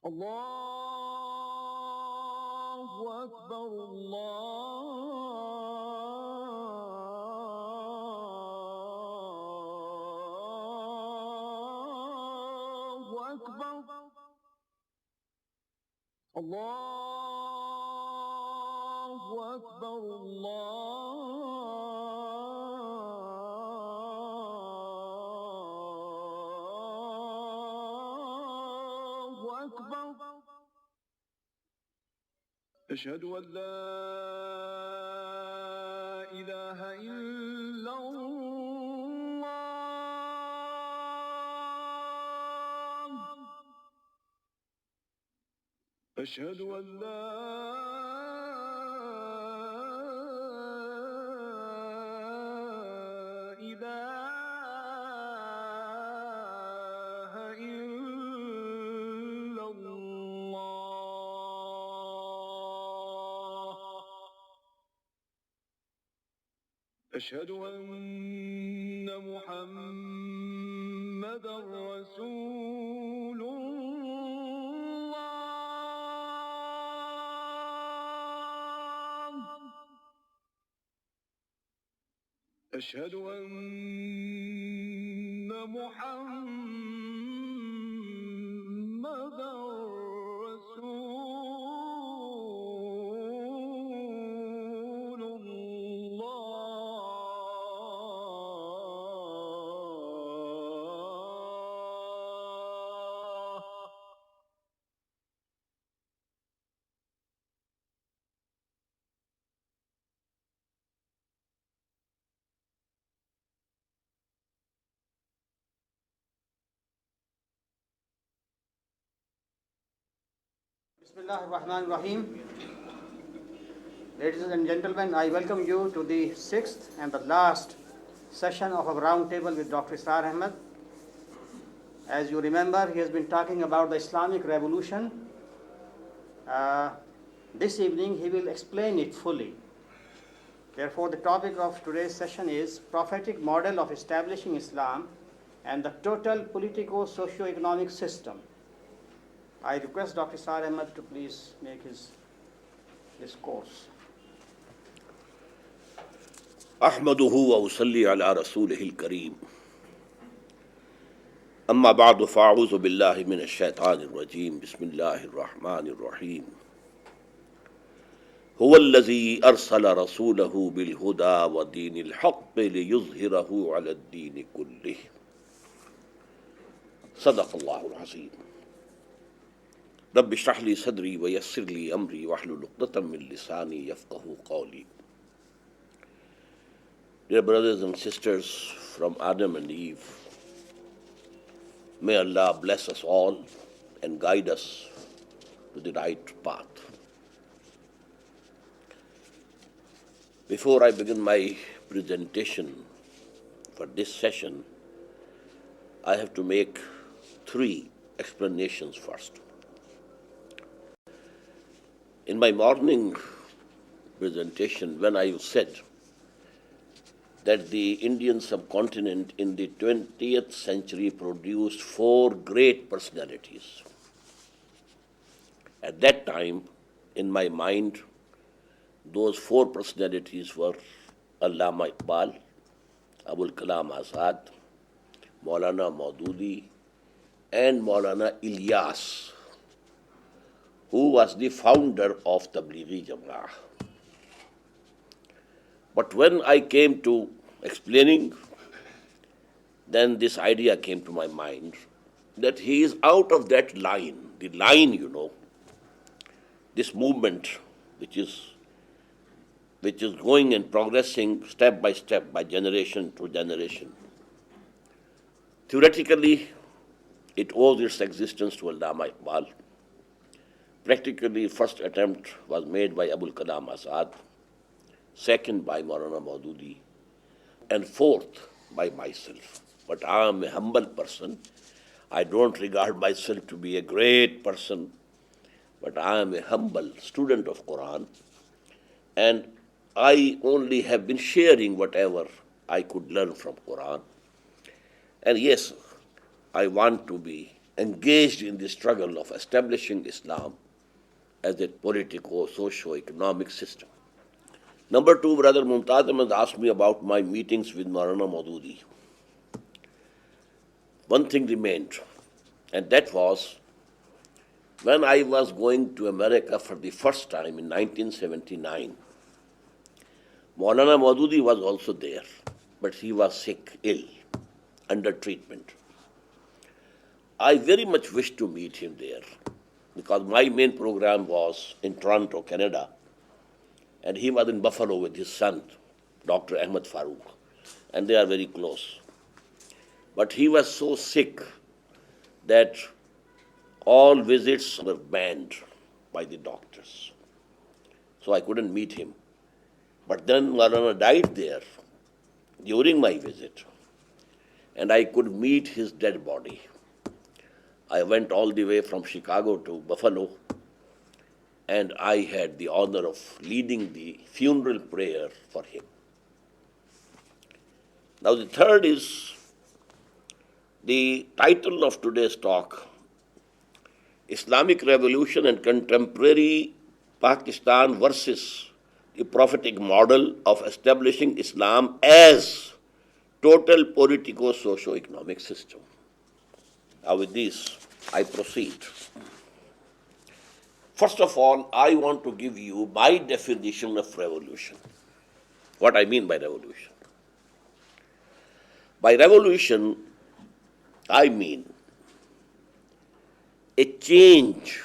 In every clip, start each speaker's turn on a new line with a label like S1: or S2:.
S1: Allahu Akbar, Allahu Akbar, Allahu Akbar, Allahu Akbar. أشهد أن لا إله إلا الله أشهد أن لا إله إلا الله أشهد أن محمدا رسول الله أشهد أن محمدا رسول الله
S2: Bismillah ar-Rahman ar-Rahim. Ladies and gentlemen, I welcome you to the sixth and the last session of our round table with Dr. Israr Ahmed. As you remember, he has been talking about the Islamic revolution. This evening, he will explain it fully. Therefore, the topic of today's session is prophetic model of establishing Islam and the total politico-socio-economic system. I request Dr. Israr Ahmed to please make his discourse.
S3: أحمده وأصلي على رسوله الكريم أما بعد فأعوذ بالله من الشيطان الرجيم بسم الله الرحمن الرحيم هو الذي أرسل رسوله بالهدى ودين الحق ليظهره على الدين كله صدق الله العظيم رب اشرح لي صدري ويسر لي أمري واحلل عقدة من لساني يفقهوا قولي. Dear brothers and sisters from Adam and Eve, may Allah bless us all and guide us to the right path. Before I begin my presentation for this session, I have to make 3 explanations first. In my morning presentation, when I said that the Indian subcontinent in the 20th century produced 4 great personalities, at that time, in my mind, those 4 personalities were Allama Iqbal, Abul Kalam Azad, Maulana Maududi, and Maulana Ilyas, who was the founder of Tablighi Jama'ah. But when I came to explaining, then this idea came to my mind that he is out of that line, the line, this movement which is going and progressing step by step, by generation to generation. Theoretically, it owes its existence to Allama Iqbal. Practically, first attempt was made by Abul Kalam Azad, second by Maulana Maududi, and fourth by myself. But I am a humble person. I don't regard myself to be a great person, but I am a humble student of Quran, and I only have been sharing whatever I could learn from Quran. And yes, I want to be engaged in the struggle of establishing Islam as a political, socio-economic system. Number two, Brother Mumtaz Ahmed asked me about my meetings with Maulana Maududi. One thing remained, and that was when I was going to America for the first time in 1979. Maulana Maududi was also there, but he was sick, ill, under treatment. I very much wished to meet him there because my main program was in Toronto, Canada, and he was in Buffalo with his son, Dr. Ahmed Farooq, and they are very close. But he was so sick that all visits were banned by the doctors. So I couldn't meet him. But then Maulana died there during my visit, and I could meet his dead body. I went all the way from Chicago to Buffalo, and I had the honor of leading the funeral prayer for him. Now the third is the title of today's talk, Islamic Revolution and Contemporary Pakistan versus the prophetic model of establishing Islam as total politico-socio-economic system. Now with this, I proceed. First of all, I want to give you my definition of revolution. What I mean by revolution. By revolution, I mean a change,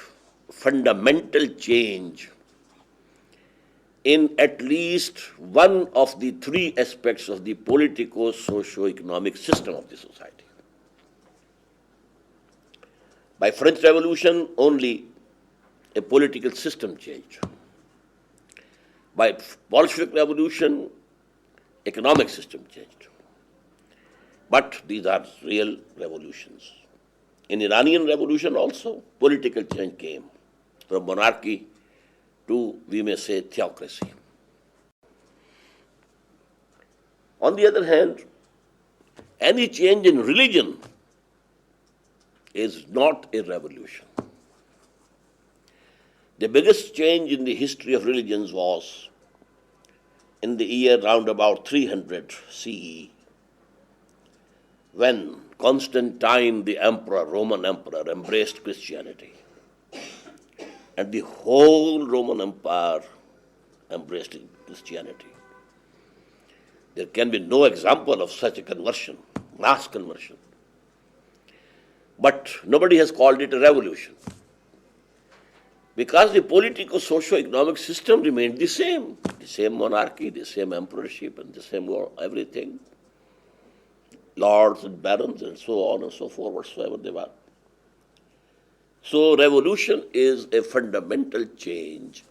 S3: fundamental change in at least one of the three aspects of the politico-socio-economic system of the society. By French Revolution, only a political system change. By Bolshevik Revolution, economic system changed. But these are real revolutions. In Iranian Revolution also, political change came from monarchy to, we may say, theocracy. On the other hand, any change in religion is not a revolution. The biggest change in the history of religions was in the year round about 300 CE, when Constantine, the emperor, Roman emperor, embraced Christianity. And the whole Roman Empire embraced Christianity. There can be no example of such a conversion, mass conversion. But nobody has called it a revolution. Because the politico-socio-economic system remained the same monarchy, the same emperorship, and the same everything. Lords and barons and so on and so forth, whatsoever they were. So revolution is a fundamental change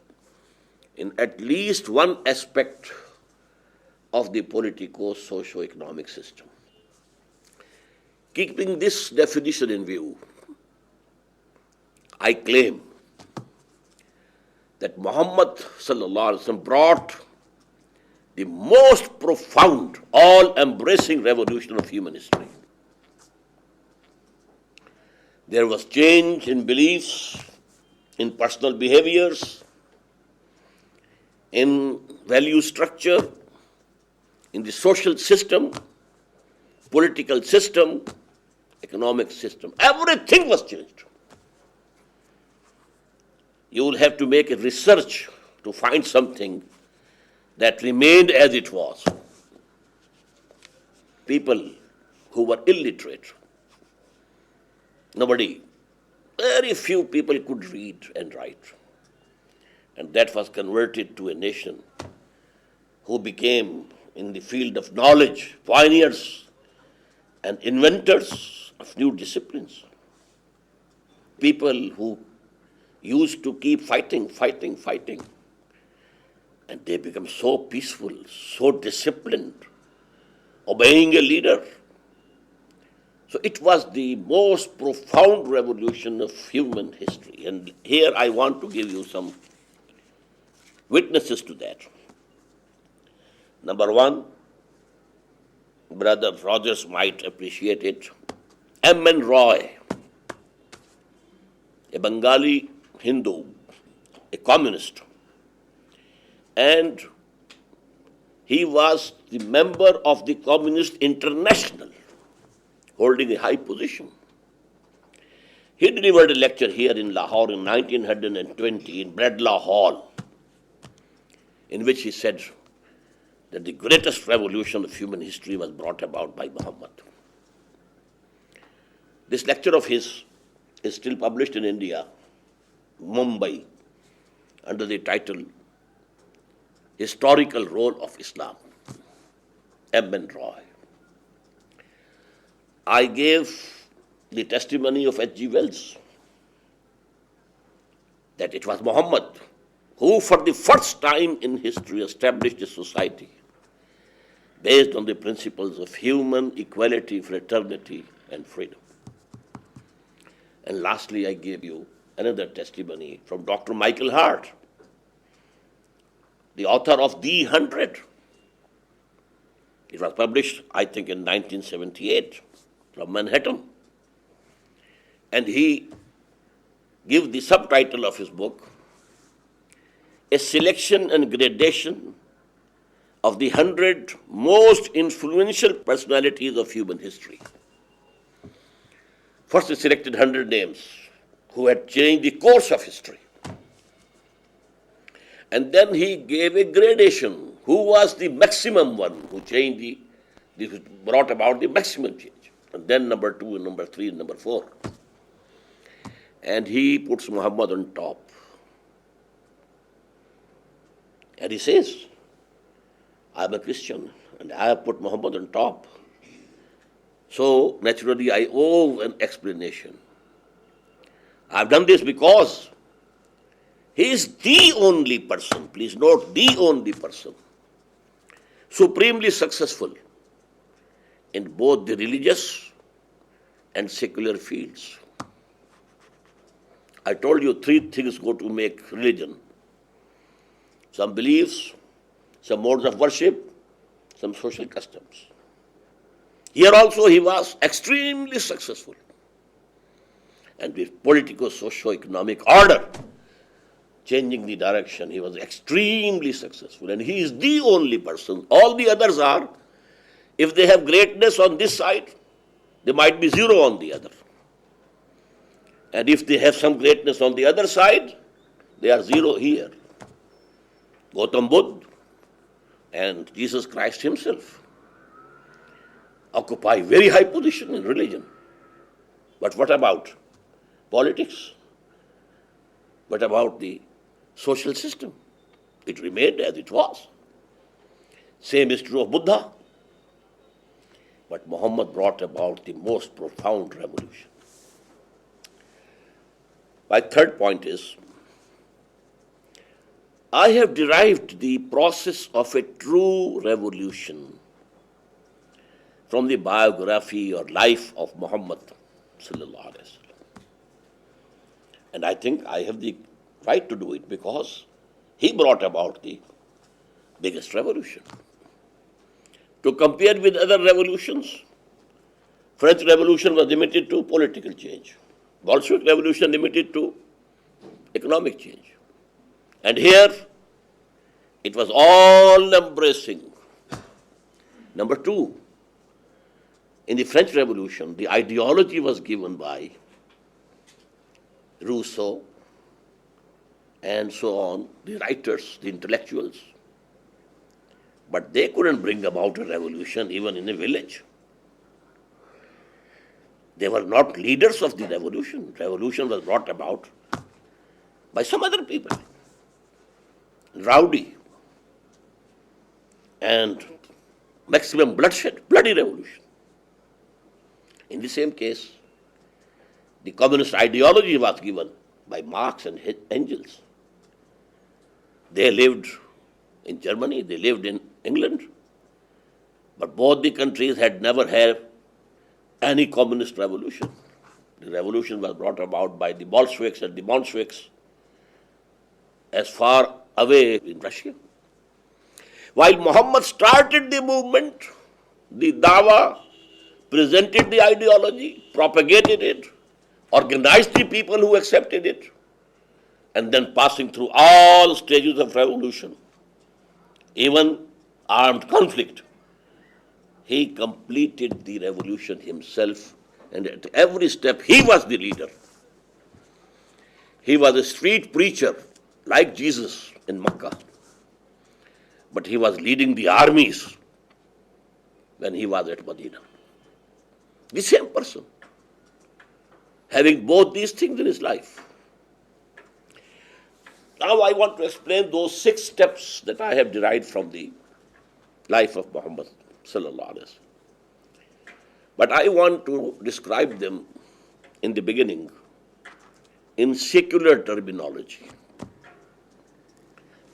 S3: in at least one aspect of the politico-socio-economic system. Keeping this definition in view, I claim that Muhammad sallallahu alaihi wasallam brought the most profound, all-embracing revolution of human history. There was change in beliefs, in personal behaviors, in value structure, in the social system, political system, economic system. Everything was changed. You will have to make a research to find something that remained as it was. People who were illiterate, very few people could read and write. And that was converted to a nation who became, in the field of knowledge, pioneers and inventors of new disciplines. People who used to keep fighting, and they become so peaceful, so disciplined, obeying a leader. So it was the most profound revolution of human history. And here I want to give you some witnesses to that. Number one, Brother Rogers might appreciate it. M. N. Roy, a Bengali Hindu, a communist, and he was the member of the Communist International, holding a high position. He delivered a lecture here in Lahore in 1920 in Bradlaugh Hall, in which he said that the greatest revolution of human history was brought about by Muhammad. This lecture of his is still published in India, Mumbai, under the title Historical Role of Islam, M. N. Roy. I gave the testimony of H. G. Wells that it was Muhammad who for the first time in history established a society based on the principles of human equality, fraternity, and freedom. And lastly, I gave you another testimony from Dr. Michael Hart, the author of The 100. It was published, I think, in 1978 from Manhattan. And he gave the subtitle of his book, A Selection and Gradation of the 100 Most Influential Personalities of Human History. First, he selected 100 names who had changed the course of history. And then he gave a gradation. Who was the maximum one who changed brought about the maximum change? And then number 2 and number 3 and number 4. And he puts Muhammad on top. And he says, I'm a Christian and I have put Muhammad on top. So naturally I owe an explanation. I've done this because he is the only person, please note, the only person, supremely successful in both the religious and secular fields. I told you 3 things go to make religion. Some beliefs, some modes of worship, some social customs. Here also he was extremely successful. And with political, socio-economic order, changing the direction, he was extremely successful. And he is the only person. All the others are, if they have greatness on this side, they might be zero on the other. And if they have some greatness on the other side, they are zero here. Gautam Buddha and Jesus Christ himself occupy very high position in religion. But what about politics? What about the social system? It remained as it was. Same is true of Buddha. But Muhammad brought about the most profound revolution. My third point is, I have derived the process of a true revolution from the biography or life of Muhammad sallallahu alaihi wasallam. And I think I have the right to do it because he brought about the biggest revolution. To compare with other revolutions, French Revolution was limited to political change. Bolshevik Revolution limited to economic change. And here, it was all embracing. Number 2, in the French Revolution, the ideology was given by Rousseau and so on, the writers, the intellectuals. But they couldn't bring about a revolution even in a village. They were not leaders of the revolution. Revolution was brought about by some other people. Rowdy and maximum bloodshed, bloody revolution. In the same case, the communist ideology was given by Marx and Engels. They lived in Germany, they lived in England, but both the countries had never had any communist revolution. The revolution was brought about by the Bolsheviks and the Mensheviks as far away in Russia. While Muhammad started the movement, the Dawa presented the ideology, propagated it, organized the people who accepted it, and then passing through all stages of revolution, even armed conflict. He completed the revolution himself, and at every step he was the leader. He was a street preacher like Jesus in Makkah, but he was leading the armies when he was at Medina. The same person, having both these things in his life. Now I want to explain those 6 steps that I have derived from the life of Muhammad sallallahu alaihi wasallam. But I want to describe them in the beginning in secular terminology,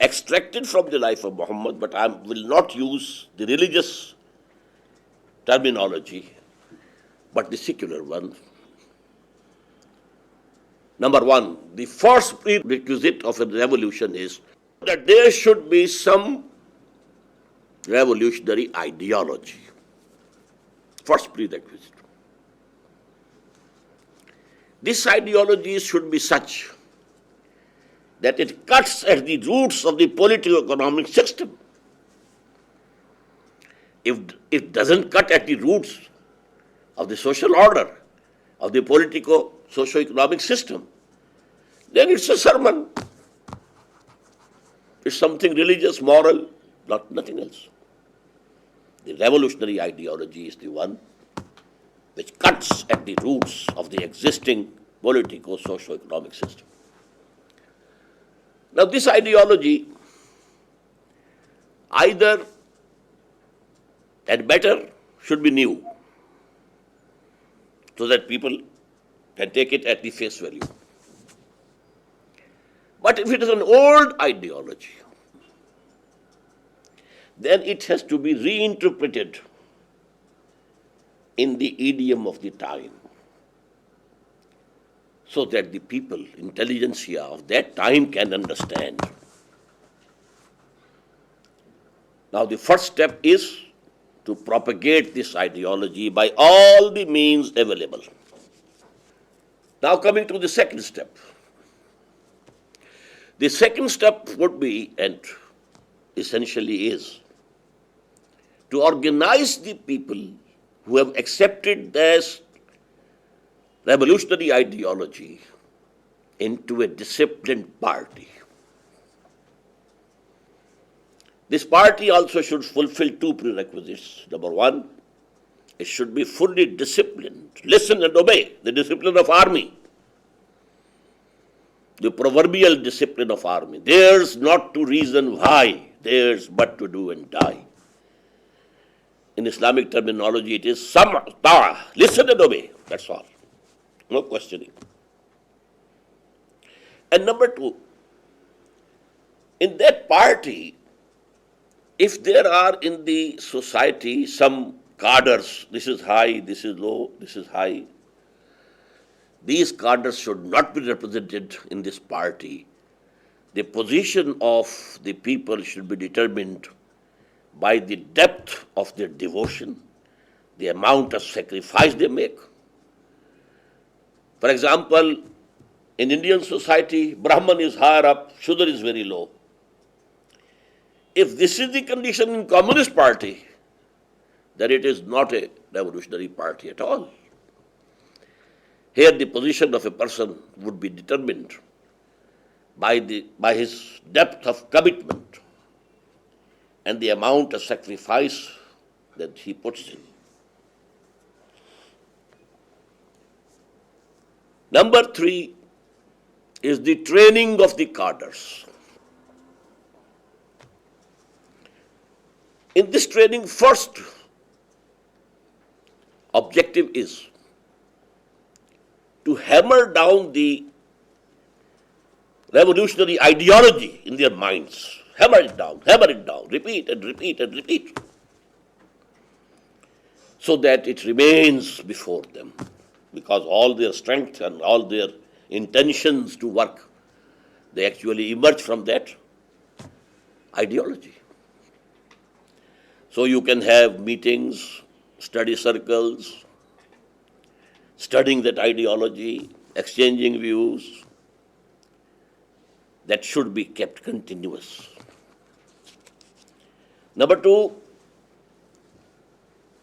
S3: extracted from the life of Muhammad, but I will not use the religious terminology, but the secular one. Number 1, the first prerequisite of a revolution is that there should be some revolutionary ideology. First prerequisite. This ideology should be such that it cuts at the roots of the political-economic system. If it doesn't cut at the roots of the social order, of the politico-socio-economic system, then it's a sermon. It's something religious, moral, nothing else. The revolutionary ideology is the one which cuts at the roots of the existing politico-socio-economic system. Now this ideology either and better should be new, so that people can take it at the face value. But if it is an old ideology, then it has to be reinterpreted in the idiom of the time, so that the people, intelligentsia of that time can understand. Now the first step is to propagate this ideology by all the means available. Now coming to the second step. The second step would be, and essentially is, to organize the people who have accepted this revolutionary ideology into a disciplined party. This party also should fulfill 2 prerequisites. Number 1, it should be fully disciplined. Listen and obey, the discipline of army. The proverbial discipline of army. Theirs not to reason why, theirs but to do and die. In Islamic terminology, it is ta'a, listen and obey, that's all. No questioning. And number 2, in that party, if there are in the society some cadres, this is high, this is low, this is high, these cadres should not be represented in this party. The position of the people should be determined by the depth of their devotion, the amount of sacrifice they make. For example, in Indian society, Brahman is higher up, Shudra is very low. If this is the condition in Communist Party, then it is not a revolutionary party at all. Here the position of a person would be determined by his depth of commitment and the amount of sacrifice that he puts in. Number 3 is the training of the cadres. In this training, first objective is to hammer down the revolutionary ideology in their minds. Hammer it down, repeat and repeat and repeat, so that it remains before them, because all their strength and all their intentions to work, they actually emerge from that ideology. So you can have meetings, study circles, studying that ideology, exchanging views, that should be kept continuous. Number two,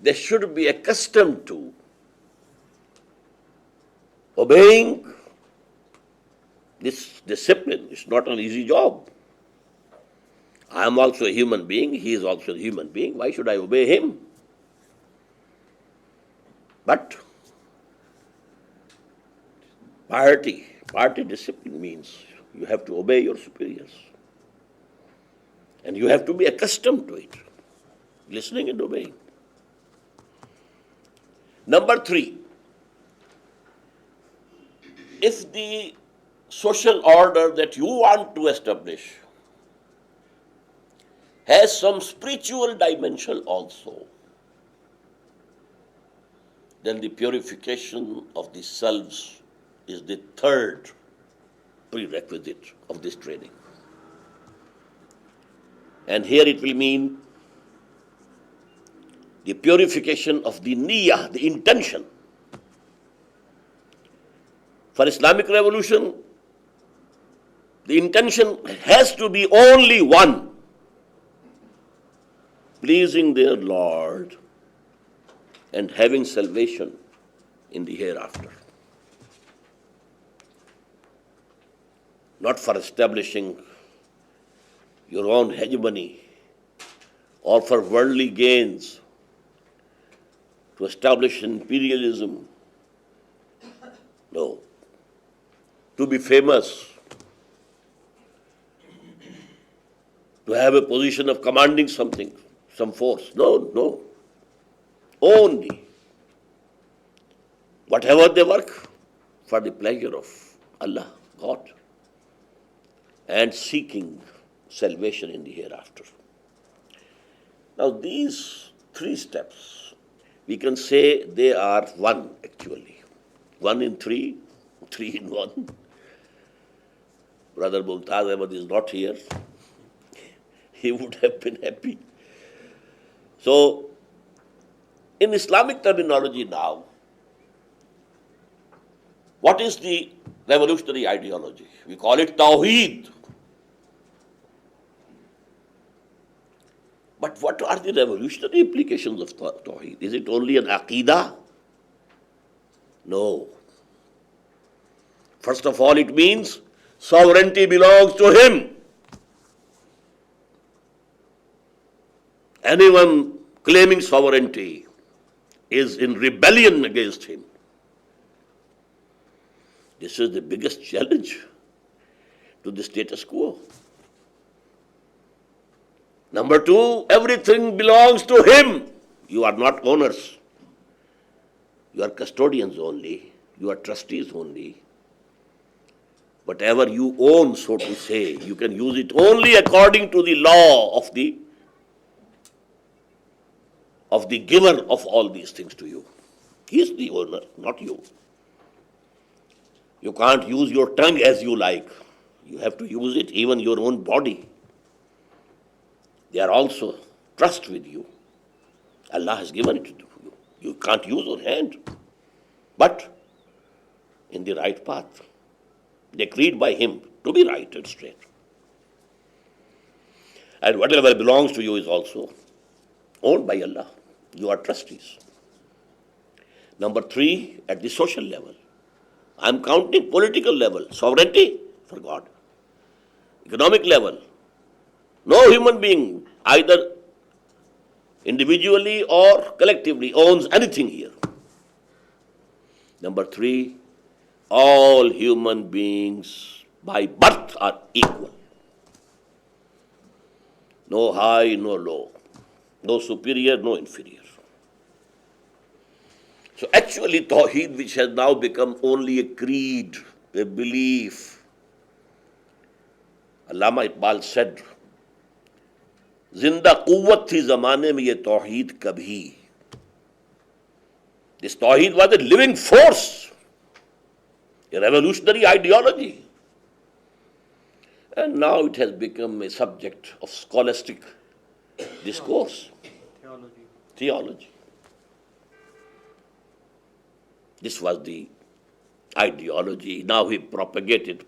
S3: they should be accustomed to obeying this discipline. It's not an easy job. I am also a human being, he is also a human being. Why should I obey him? But party discipline means you have to obey your superiors. And you have to be accustomed to it, listening and obeying. Number three, if the social order that you want to establish has some spiritual dimension also, then the purification of the selves is the third prerequisite of this training. And here it will mean the purification of the niyyah, the intention. For Islamic revolution, the intention has to be only one: pleasing their Lord and having salvation in the hereafter. Not for establishing your own hegemony or for worldly gains, to establish imperialism. No. To be famous, to have a position of commanding something, some force. No. Only whatever they work, for the pleasure of Allah, God, and seeking salvation in the hereafter. Now these three steps, we can say they are one actually. 1 in 3, 3 in 1. Brother Mumtaz Ahmed is not here. He would have been happy. So, in Islamic terminology now, what is the revolutionary ideology? We call it Tawheed. But what are the revolutionary implications of Tawheed? Is it only an Aqidah? No. First of all, it means sovereignty belongs to him. Anyone claiming sovereignty is in rebellion against him. This is the biggest challenge to the status quo. Number two, everything belongs to him. You are not owners. You are custodians only. You are trustees only. Whatever you own, so to say, you can use it only according to the law of the giver of all these things to you. He is the owner, not you. You can't use your tongue as you like. You have to use it, even your own body. They are also trust with you. Allah has given it to you. You can't use your hand, but in the right path, decreed by him to be right and straight. And whatever belongs to you is also owned by Allah. You are trustees. Number three, at the social level, I'm counting political level, sovereignty for God. Economic level, no human being, either individually or collectively, owns anything here. Number three, all human beings by birth are equal. No high, no low. No superior, no inferior. So actually Tawheed, which has now become only a creed, a belief. Allama Iqbal said, Zinda quwwat thi zamane mein ye Tawheed kabhi. This Tawheed was a living force, a revolutionary ideology. And now it has become a subject of scholastic discourse. Theology. This was the ideology. Now he propagated,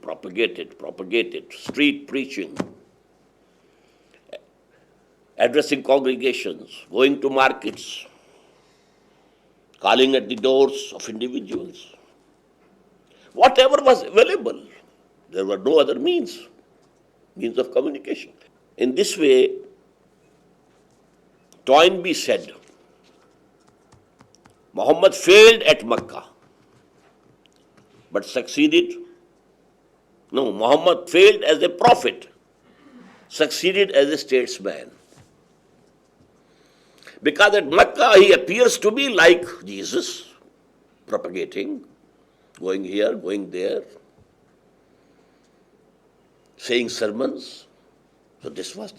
S3: street preaching, addressing congregations, going to markets, calling at the doors of individuals. Whatever was available, there were no other means of communication. In this way, Toynbee said, Muhammad failed at Mecca, but succeeded. No, Muhammad failed as a prophet, succeeded as a statesman. Because at Mecca he appears to be like Jesus, propagating, going here, going there, saying sermons. So this was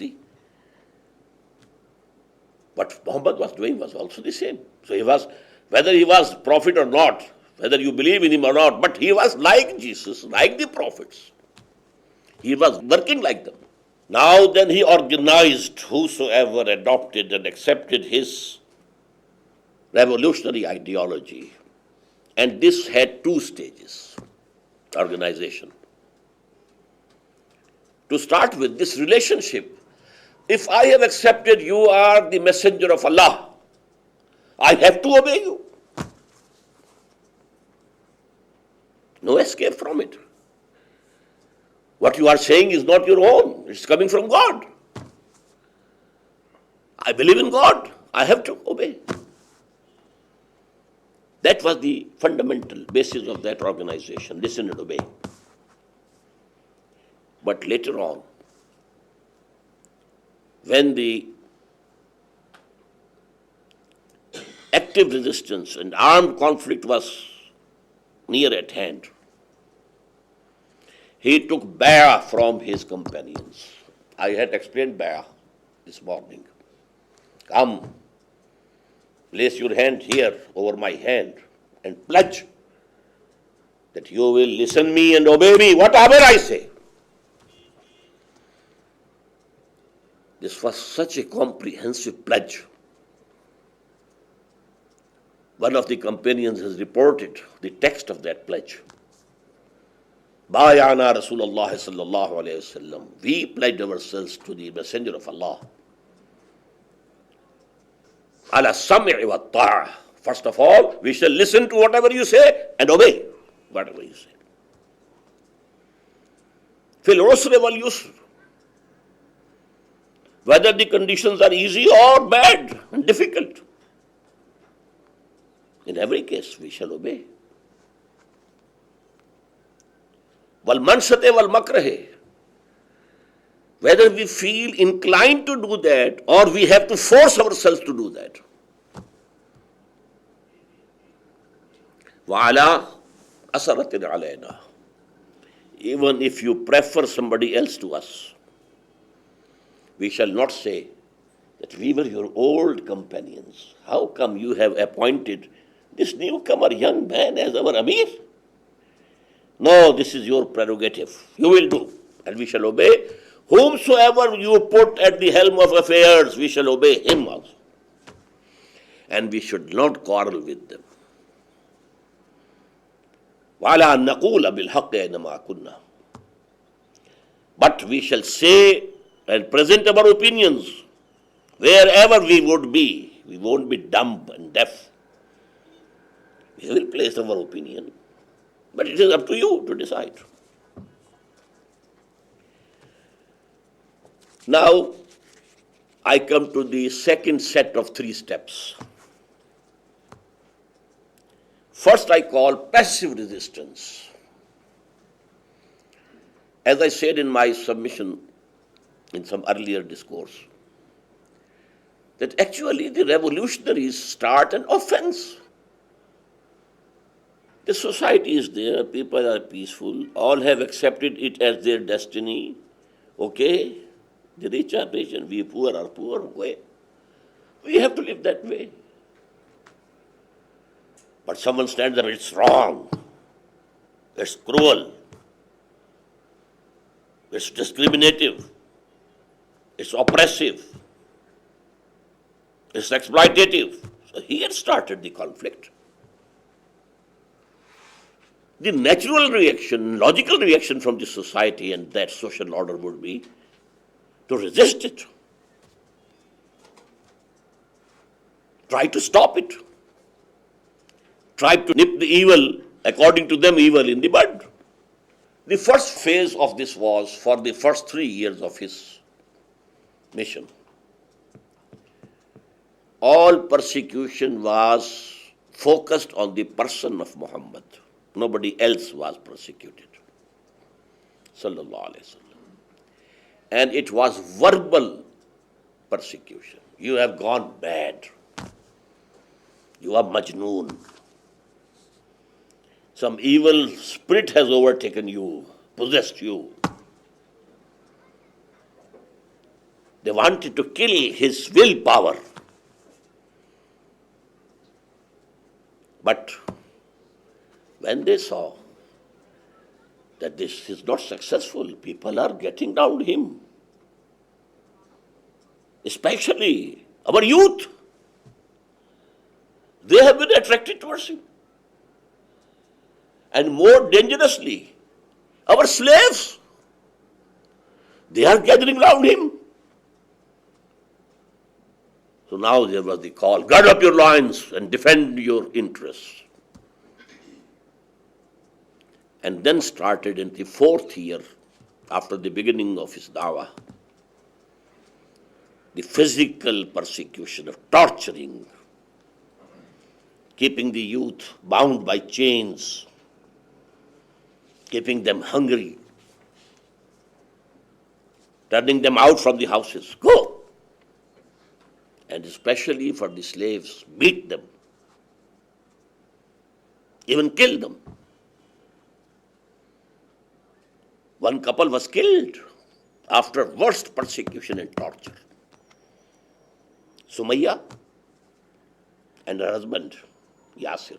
S3: what Muhammad was doing was also the same. So he was, whether he was prophet or not, whether you believe in him or not, but he was like Jesus, like the prophets. He was working like them. Now then he organized whosoever adopted and accepted his revolutionary ideology. And this had two stages, organization. To start with, this relationship, if I have accepted you are the messenger of Allah, I have to obey you. No escape from it. What you are saying is not your own. It's coming from God. I believe in God. I have to obey. That was the fundamental basis of that organization. Listen and obey. But later on, when the active resistance and armed conflict was near at hand, he took BPAAE from his companions. I had explained BPAAE this morning. Come, place your hand here over my hand and pledge that you will listen me and obey me, whatever I say. This was such a comprehensive pledge. One of the companions has reported the text of that pledge. Bayana Rasulullah sallallahu alayhi wasallam. We pledged ourselves to the Messenger of Allah. Ala sam'i wa ta'a. First of all, we shall listen to whatever you say and obey whatever you say. Fil usri wal yusr. Whether the conditions are easy or bad and difficult. In every case, we shall obey. Wal mansate wal makrahe. Whether we feel inclined to do that or we have to force ourselves to do that. Wa ala asaratin alayna. Even if you prefer somebody else to us, we shall not say that we were your old companions. How come you have appointed this newcomer young man as our Amir? No, this is your prerogative. You will do, and we shall obey. Whomsoever you put at the helm of affairs, we shall obey him also. And we should not quarrel with them. وَعَلَىٰ أَن نَقُولَ بِالْحَقِّ أَيْنَمَا كُنَّا. But we shall say and present our opinions wherever we would be. We won't be dumb and deaf. We will place our opinion. But it is up to you to decide. Now, I come to the second set of 3 steps. First, I call passive resistance. As I said in my submission in some earlier discourse, that actually the revolutionaries start an offense. The society is there, people are peaceful, all have accepted it as their destiny. Okay, the rich are rich and we poor are poor. Okay. We have to live that way. But someone stands there, it's wrong, it's cruel, it's discriminative, it's oppressive, it's exploitative. So he had started the conflict. the natural reaction, logical reaction from the society and that social order would be to resist it. Try to stop it. Try to nip the evil, according to them, evil in the bud. The first phase of this was for the first 3 years of his mission. All persecution was focused on the person of Muhammad. Nobody else was persecuted. Sallallahu Alaihi Wasallam. And it was verbal persecution. You have gone bad. You are Majnoon. Some evil spirit has overtaken you, possessed you. They wanted to kill his willpower. But when they saw that this is not successful, people are getting down him. Especially our youth. They have been attracted towards him. And more dangerously, our slaves, they are gathering round him. So now there was the call, gird up your loins and defend your interests. And then started in the 4th year, after the beginning of his dawah, the physical persecution of torturing, keeping the youth bound by chains, keeping them hungry, turning them out from the houses. Go! And especially for the slaves, beat them, even kill them. One couple was killed after worst persecution and torture. Sumayya and her husband, Yasir.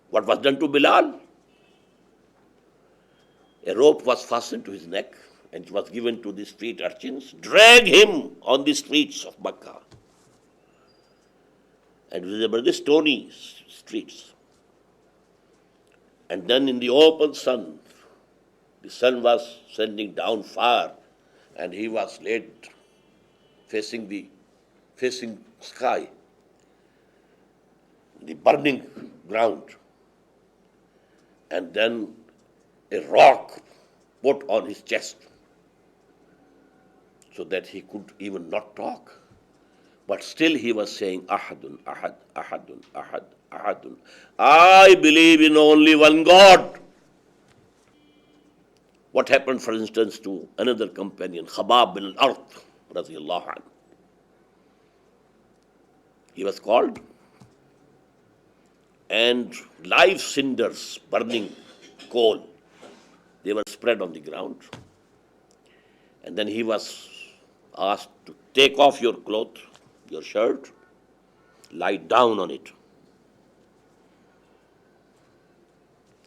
S3: What was done to Bilal? A rope was fastened to his neck and it was given to the street urchins. Drag him on the streets of Makkah. And remember the stony streets. And then in the open sun, the sun was sending down fire and he was laid facing sky, the burning ground. And then a rock put on his chest so that he could even not talk. But still he was saying, Ahadun, Ahad, Ahadun, Ahad, Ahadun. I believe in only one God. What happened, for instance, to another companion, Khabab bin al-Arth, radiyallahu anhu. He was called, and live cinders, burning coal, they were spread on the ground. And then he was asked to take off your cloth, your shirt, lie down on it.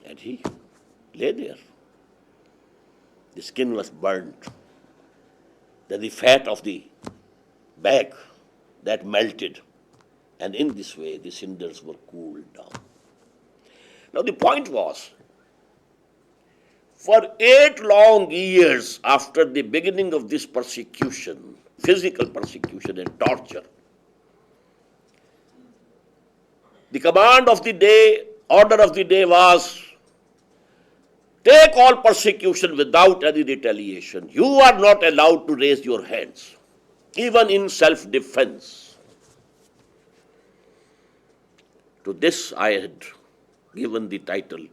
S3: And he lay there. The skin was burned. Then the fat of the back, that melted. And in this way, the cinders were cooled down. Now the point was, for 8 long years after the beginning of this persecution, physical persecution and torture, the command of the day, order of the day was, take all persecution without any retaliation. You are not allowed to raise your hands, even in self-defense. To this I had given the title,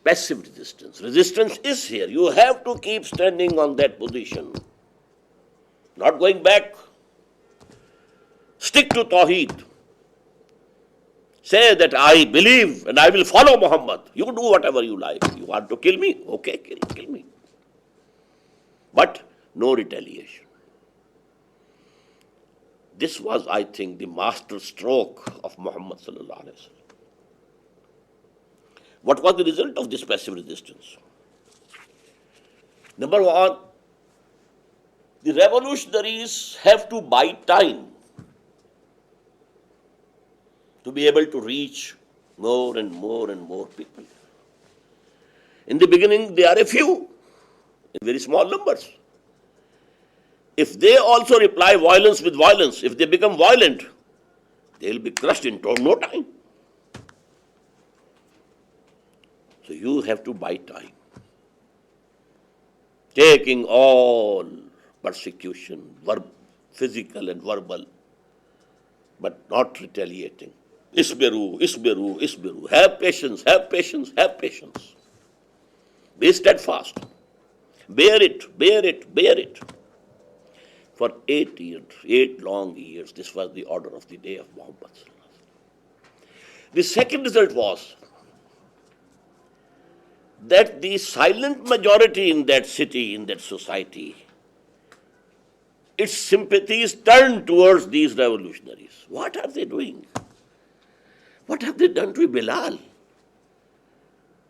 S3: passive resistance. Resistance is here. You have to keep standing on that position, not going back. Stick to Tawheed. Say that I believe and I will follow Muhammad. You do whatever you like. You want to kill me? Okay, kill me. But no retaliation. This was, I think, the master stroke of Muhammad sallallahu alaihi wasallam. What was the result of this passive resistance? Number one, the revolutionaries have to buy time to be able to reach More and more and more people. In the beginning, they are a few, in very small numbers. If they also reply violence with violence, if they become violent, they will be crushed in no time. So you have to buy time. Taking all persecution, physical and verbal, but not retaliating. Isbiru, isbiru, isbiru. Have patience, have patience, have patience. Be steadfast. Bear it, bear it, bear it. For 8 years, 8 long years, this was the order of the day of Muhammad. The second result was that the silent majority in that city, in that society, its sympathies turned towards these revolutionaries. What are they doing? What have they done to Bilal?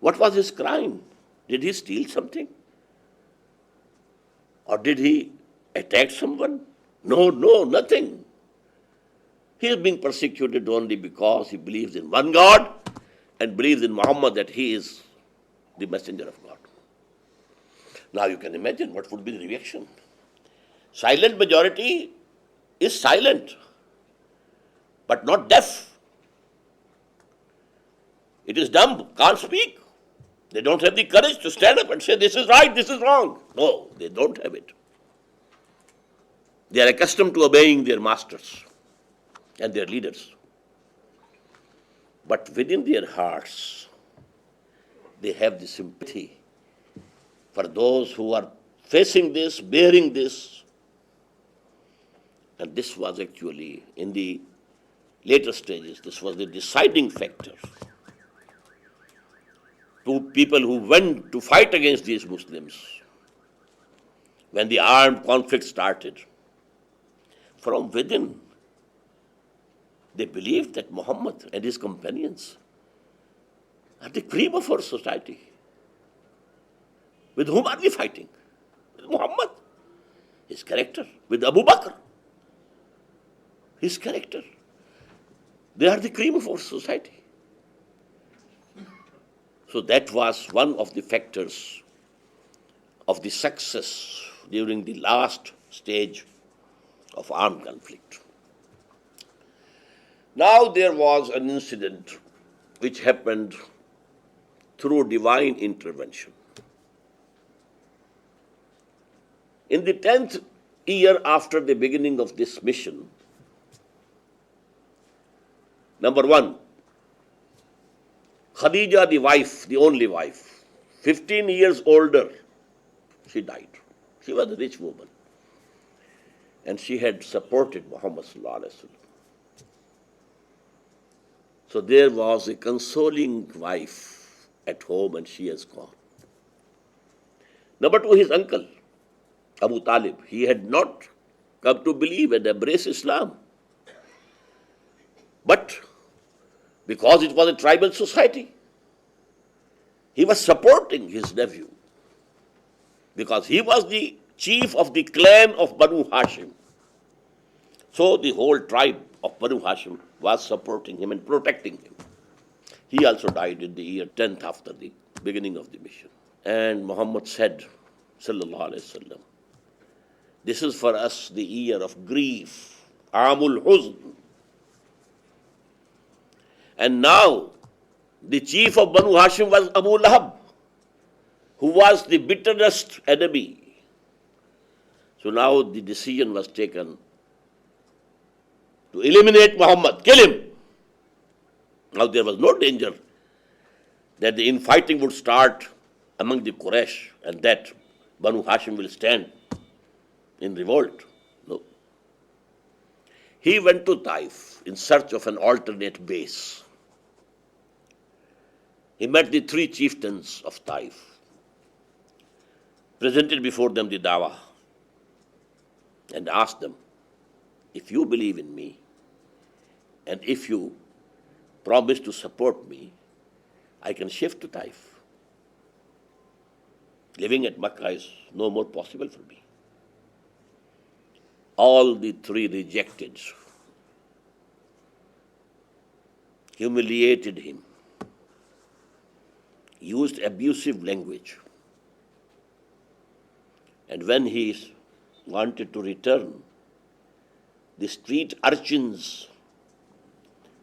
S3: What was his crime? Did he steal something? Or did he attack someone? No, nothing. He is being persecuted only because he believes in one God and believes in Muhammad, that he is the messenger of God. Now you can imagine what would be the reaction. Silent majority is silent, but not deaf. It is dumb, can't speak. They don't have the courage to stand up and say, this is right, this is wrong. No, they don't have it. They are accustomed to obeying their masters and their leaders. But within their hearts, they have the sympathy for those who are facing this, bearing this. And this was actually, in the later stages, this was the deciding factor to people who went to fight against these Muslims when the armed conflict started. From within, they believed that Muhammad and his companions are the cream of our society. With whom are we fighting? With Muhammad, his character. With Abu Bakr, his character. They are the cream of our society. So that was one of the factors of the success during the last stage of armed conflict. Now there was an incident which happened through divine intervention. In the 10th year after the beginning of this mission, number one, Khadija, the wife, the only wife, 15 years older, she died. She was a rich woman. And she had supported Muhammad sallallahu alaihi wasallam. So there was a consoling wife at home, and she has gone. Number two, his uncle, Abu Talib, he had not come to believe and embrace Islam. But because it was a tribal society, he was supporting his nephew, because he was the chief of the clan of Banu Hashim. So the whole tribe of Banu Hashim was supporting him and protecting him. He also died in the year 10th after the beginning of the mission. And Muhammad said, sallallahu alaihi wasallam, this is for us the year of grief, Amul Huzn. And now the chief of Banu Hashim was Abu Lahab, who was the bitterest enemy. So now the decision was taken to eliminate Muhammad, kill him. Now there was no danger that the infighting would start among the Quraysh and that Banu Hashim will stand in revolt. No. He went to Taif in search of an alternate base. He met the 3 chieftains of Taif, presented before them the dawah, and asked them, if you believe in me, and if you promise to support me, I can shift to Taif. Living at Makkah is no more possible for me. All the 3 rejected, humiliated him, used abusive language. And when he wanted to return, the street urchins,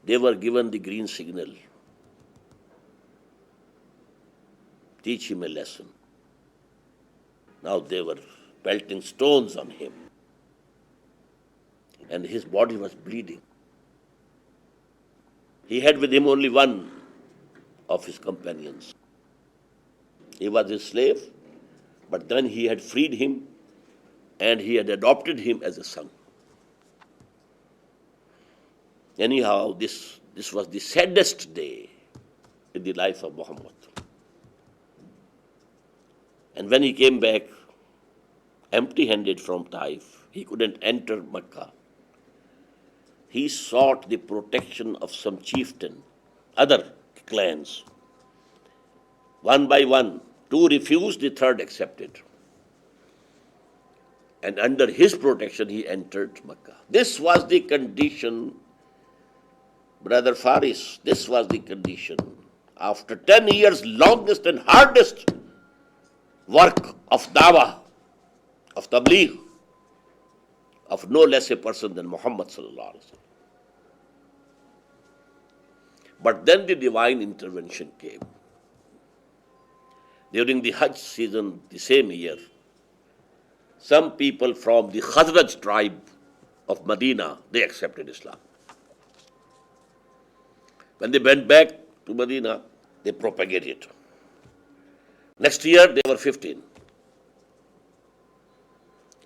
S3: they were given the green signal. Teach him a lesson. Now they were pelting stones on him. And his body was bleeding. He had with him only one of his companions. He was a slave, but then he had freed him and he had adopted him as a son. Anyhow, this was the saddest day in the life of Muhammad. And when he came back empty-handed from Taif, he couldn't enter Mecca. He sought the protection of some chieftain, other clans. One by one, two refused, the third accepted. And under his protection, he entered Mecca. This was the condition, Brother Faris, this was the condition. After 10 years, longest and hardest work of dawah, of tabligh, of no less a person than Muhammad sallallahu alaihi wasallam. But then the divine intervention came. During the Hajj season the same year, some people from the Khazraj tribe of Medina, they accepted Islam. When they went back to Medina, they propagated. Next year, they were 15.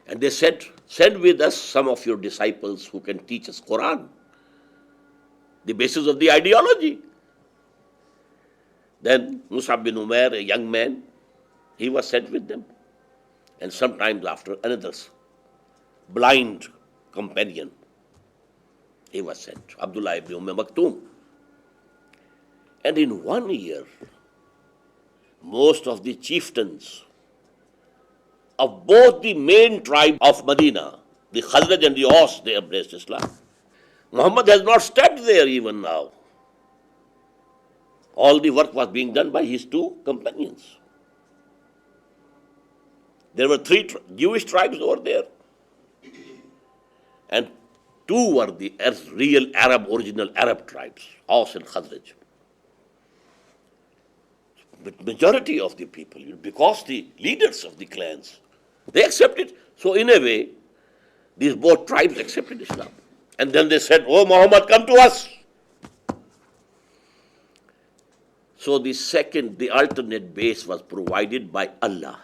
S3: And they said, send with us some of your disciples who can teach us Quran, the basis of the ideology. Then Mus'ab bin Umair, a young man, he was sent with them. And sometimes after, another blind companion, he was sent, Abdullah ibn Maktoum. And in 1 year, most of the chieftains of both the main tribe of Medina, the Khazraj and the Aus, they embraced Islam. Muhammad has not stepped there even now. All the work was being done by his two companions. There were 3 Jewish tribes over there. And 2 were the real Arab, original Arab tribes, Aus and Khazraj. But majority of the people, because the leaders of the clans, they accepted. So in a way, these both tribes accepted Islam. And then they said, oh Muhammad, come to us. So the alternate base was provided by Allah.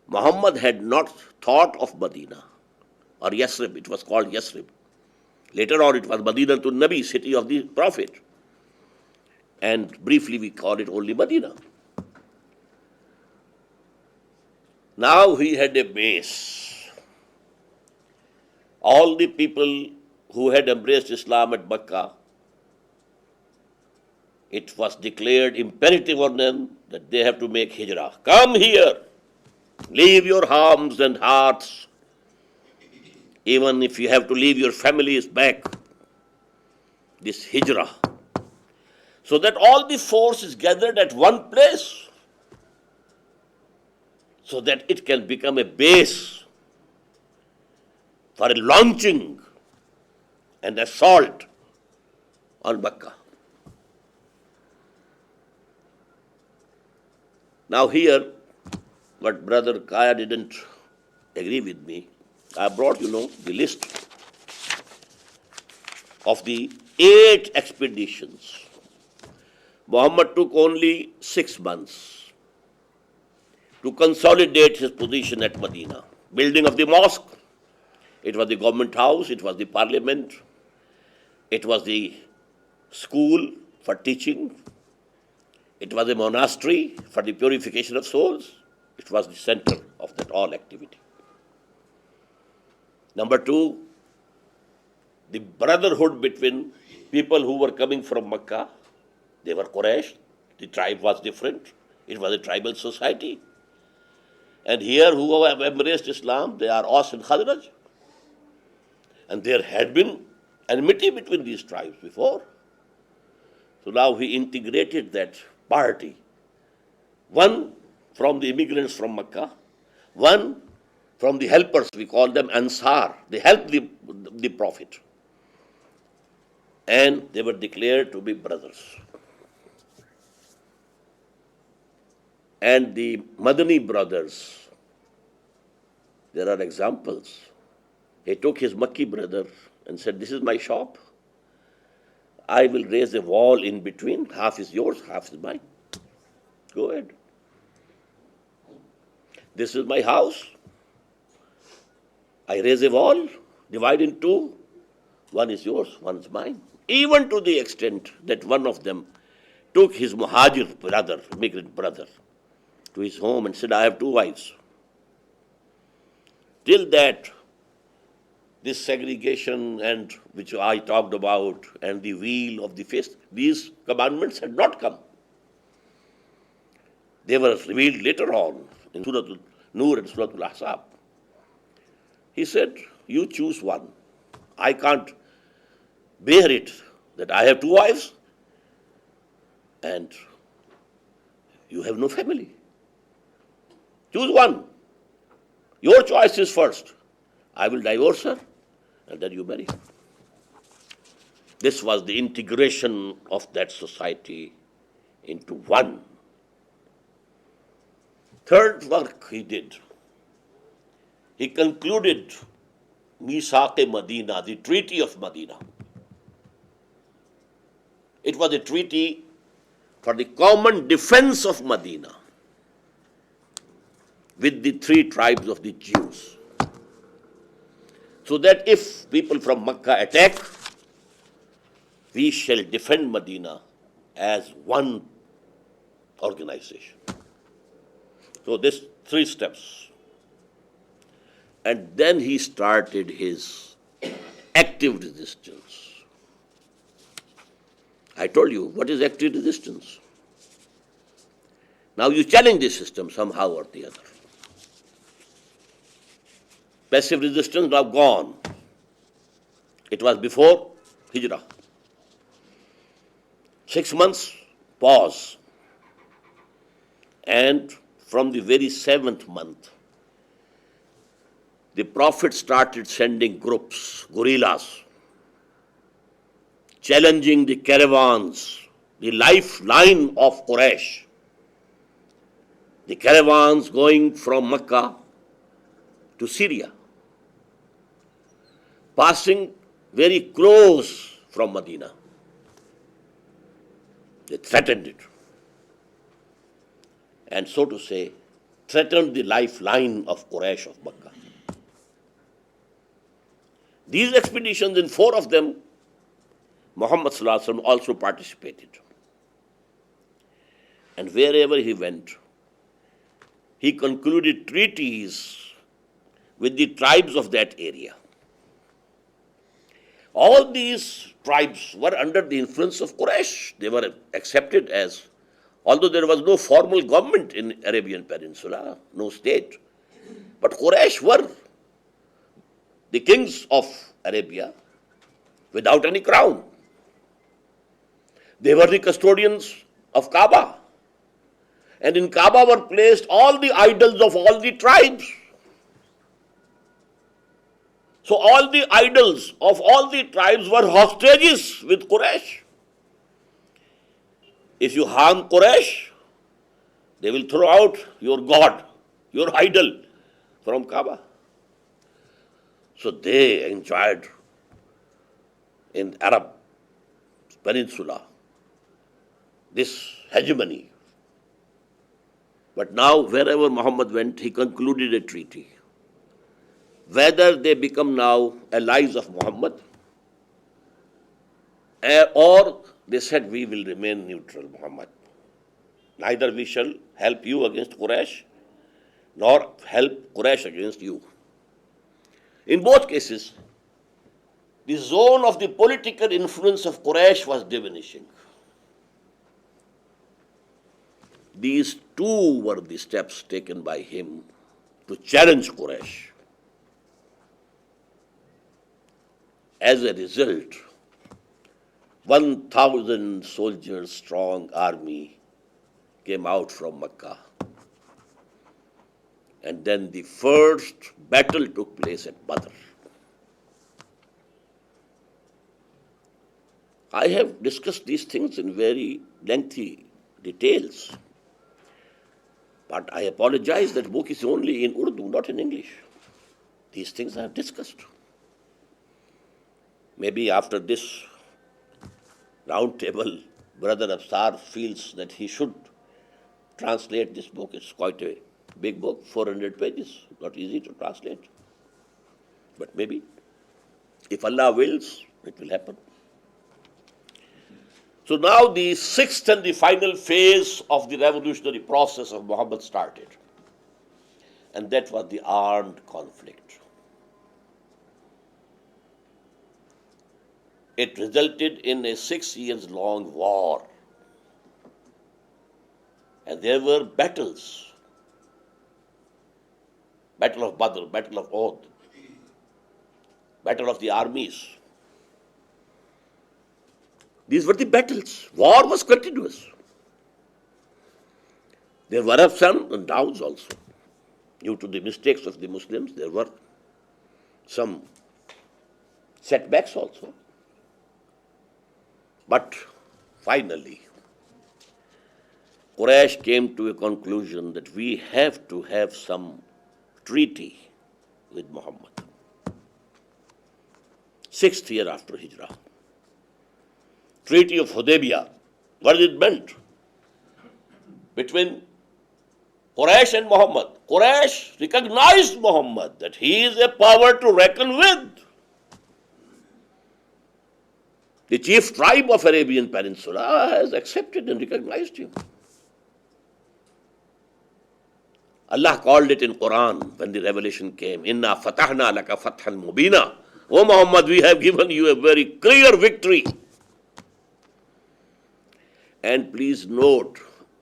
S3: Muhammad had not thought of Medina or Yasrib. It was called Yasrib. Later on, it was Medina to Nabi, city of the Prophet. And briefly, we call it only Medina. Now he had a base. All the people who had embraced Islam at Mecca, it was declared imperative on them that they have to make hijrah. Come here, leave your homes and hearts, even if you have to leave your families back. This hijrah. So that all the force is gathered at one place, so that it can become a base for a launching and assault on Mecca. Now here, but Brother Kaya didn't agree with me. I brought, the list of the 8 expeditions. Muhammad took only 6 months to consolidate his position at Medina. Building of the mosque, it was the government house, it was the parliament, it was the school for teaching, it was a monastery for the purification of souls. It was the center of that all activity. Number 2, the brotherhood between people who were coming from Mecca. They were Quraysh. The tribe was different. It was a tribal society. And here who have embraced Islam, they are Aus and Khazraj. And there had been enmity between these tribes before. So now he integrated that party, one from the immigrants from Mecca, one from the helpers, we call them Ansar. They helped the Prophet. And they were declared to be brothers. And the Madani brothers, there are examples. He took his Makki brother and said, "This is my shop. I will raise a wall in between. Half is yours, half is mine. Go ahead. This is my house. I raise a wall, divide in two. One is yours, one is mine." Even to the extent that one of them took his Muhajir brother, immigrant brother, to his home and said, "I have two wives." Till that, this segregation and which I talked about and the wheel of the face, these commandments had not come. They were revealed later on in Surah Al-Nur and Surah Al-Ahzab. He said, "You choose one. I can't bear it that I have two wives and you have no family. Choose one. Your choice is first. I will divorce her and then you marry her." This was the integration of that society into one. Third work he did. He concluded Misaq-e Medina, the Treaty of Medina. It was a treaty for the common defense of Medina with the three tribes of the Jews. So that if people from Mecca attack, we shall defend Medina as one organization. So this three steps. And then he started his active resistance. I told you, what is active resistance? Now you challenge the system somehow or the other. Passive resistance now gone. It was before Hijrah. 6 months, pause. And from the very 7th month, the Prophet started sending groups, guerrillas, challenging the caravans, the lifeline of Quraysh. The caravans going from Mecca to Syria, passing very close from Medina. They threatened it. And so to say, threatened the lifeline of Quraysh of Mecca. These expeditions, in 4 of them, Muhammad Sallallahu Alaihi Wasallam also participated. And wherever he went, he concluded treaties with the tribes of that area. All these tribes were under the influence of Quraysh. They were accepted as, although there was no formal government in Arabian Peninsula, no state, but Quraysh were the kings of Arabia without any crown. They were the custodians of Kaaba. And in Kaaba were placed all the idols of all the tribes. So all the idols of all the tribes were hostages with Quraysh. If you harm Quraysh, they will throw out your god, your idol from Kaaba. So they enjoyed in Arab Peninsula this hegemony. But now wherever Muhammad went, he concluded a treaty. Whether they become now allies of Muhammad or they said, "We will remain neutral, Muhammad. Neither we shall help you against Quraysh nor help Quraysh against you." In both cases, the zone of the political influence of Quraysh was diminishing. These two were the steps taken by him to challenge Quraysh. As a result, 1,000 soldiers strong army came out from Mecca. And then the first battle took place at Badr. I have discussed these things in very lengthy details. But I apologize that book is only in Urdu, not in English. These things I have discussed. Maybe after this round table, Brother Afsar feels that he should translate this book. It's quite a big book, 400 pages, not easy to translate. But maybe, if Allah wills, it will happen. So now the sixth and the final phase of the revolutionary process of Muhammad started. And that was the armed conflict. It resulted in a 6 years long war. And there were battles. Battle of Badr, Battle of Uhud, Battle of the armies. These were the battles. War was continuous. There were ups and downs also. Due to the mistakes of the Muslims, there were some setbacks also. But finally, Quraysh came to a conclusion that we have to have some treaty with Muhammad. 6th year after Hijrah. Treaty of Hudaybiyah. What it meant? Between Quraysh and Muhammad. Quraysh recognized Muhammad, that he is a power to reckon with. The chief tribe of Arabian Peninsula has accepted and recognized him. Allah called it in Quran when the revelation came, Inna fatahna laka fathan mubina. O Muhammad, we have given you a very clear victory. And please note,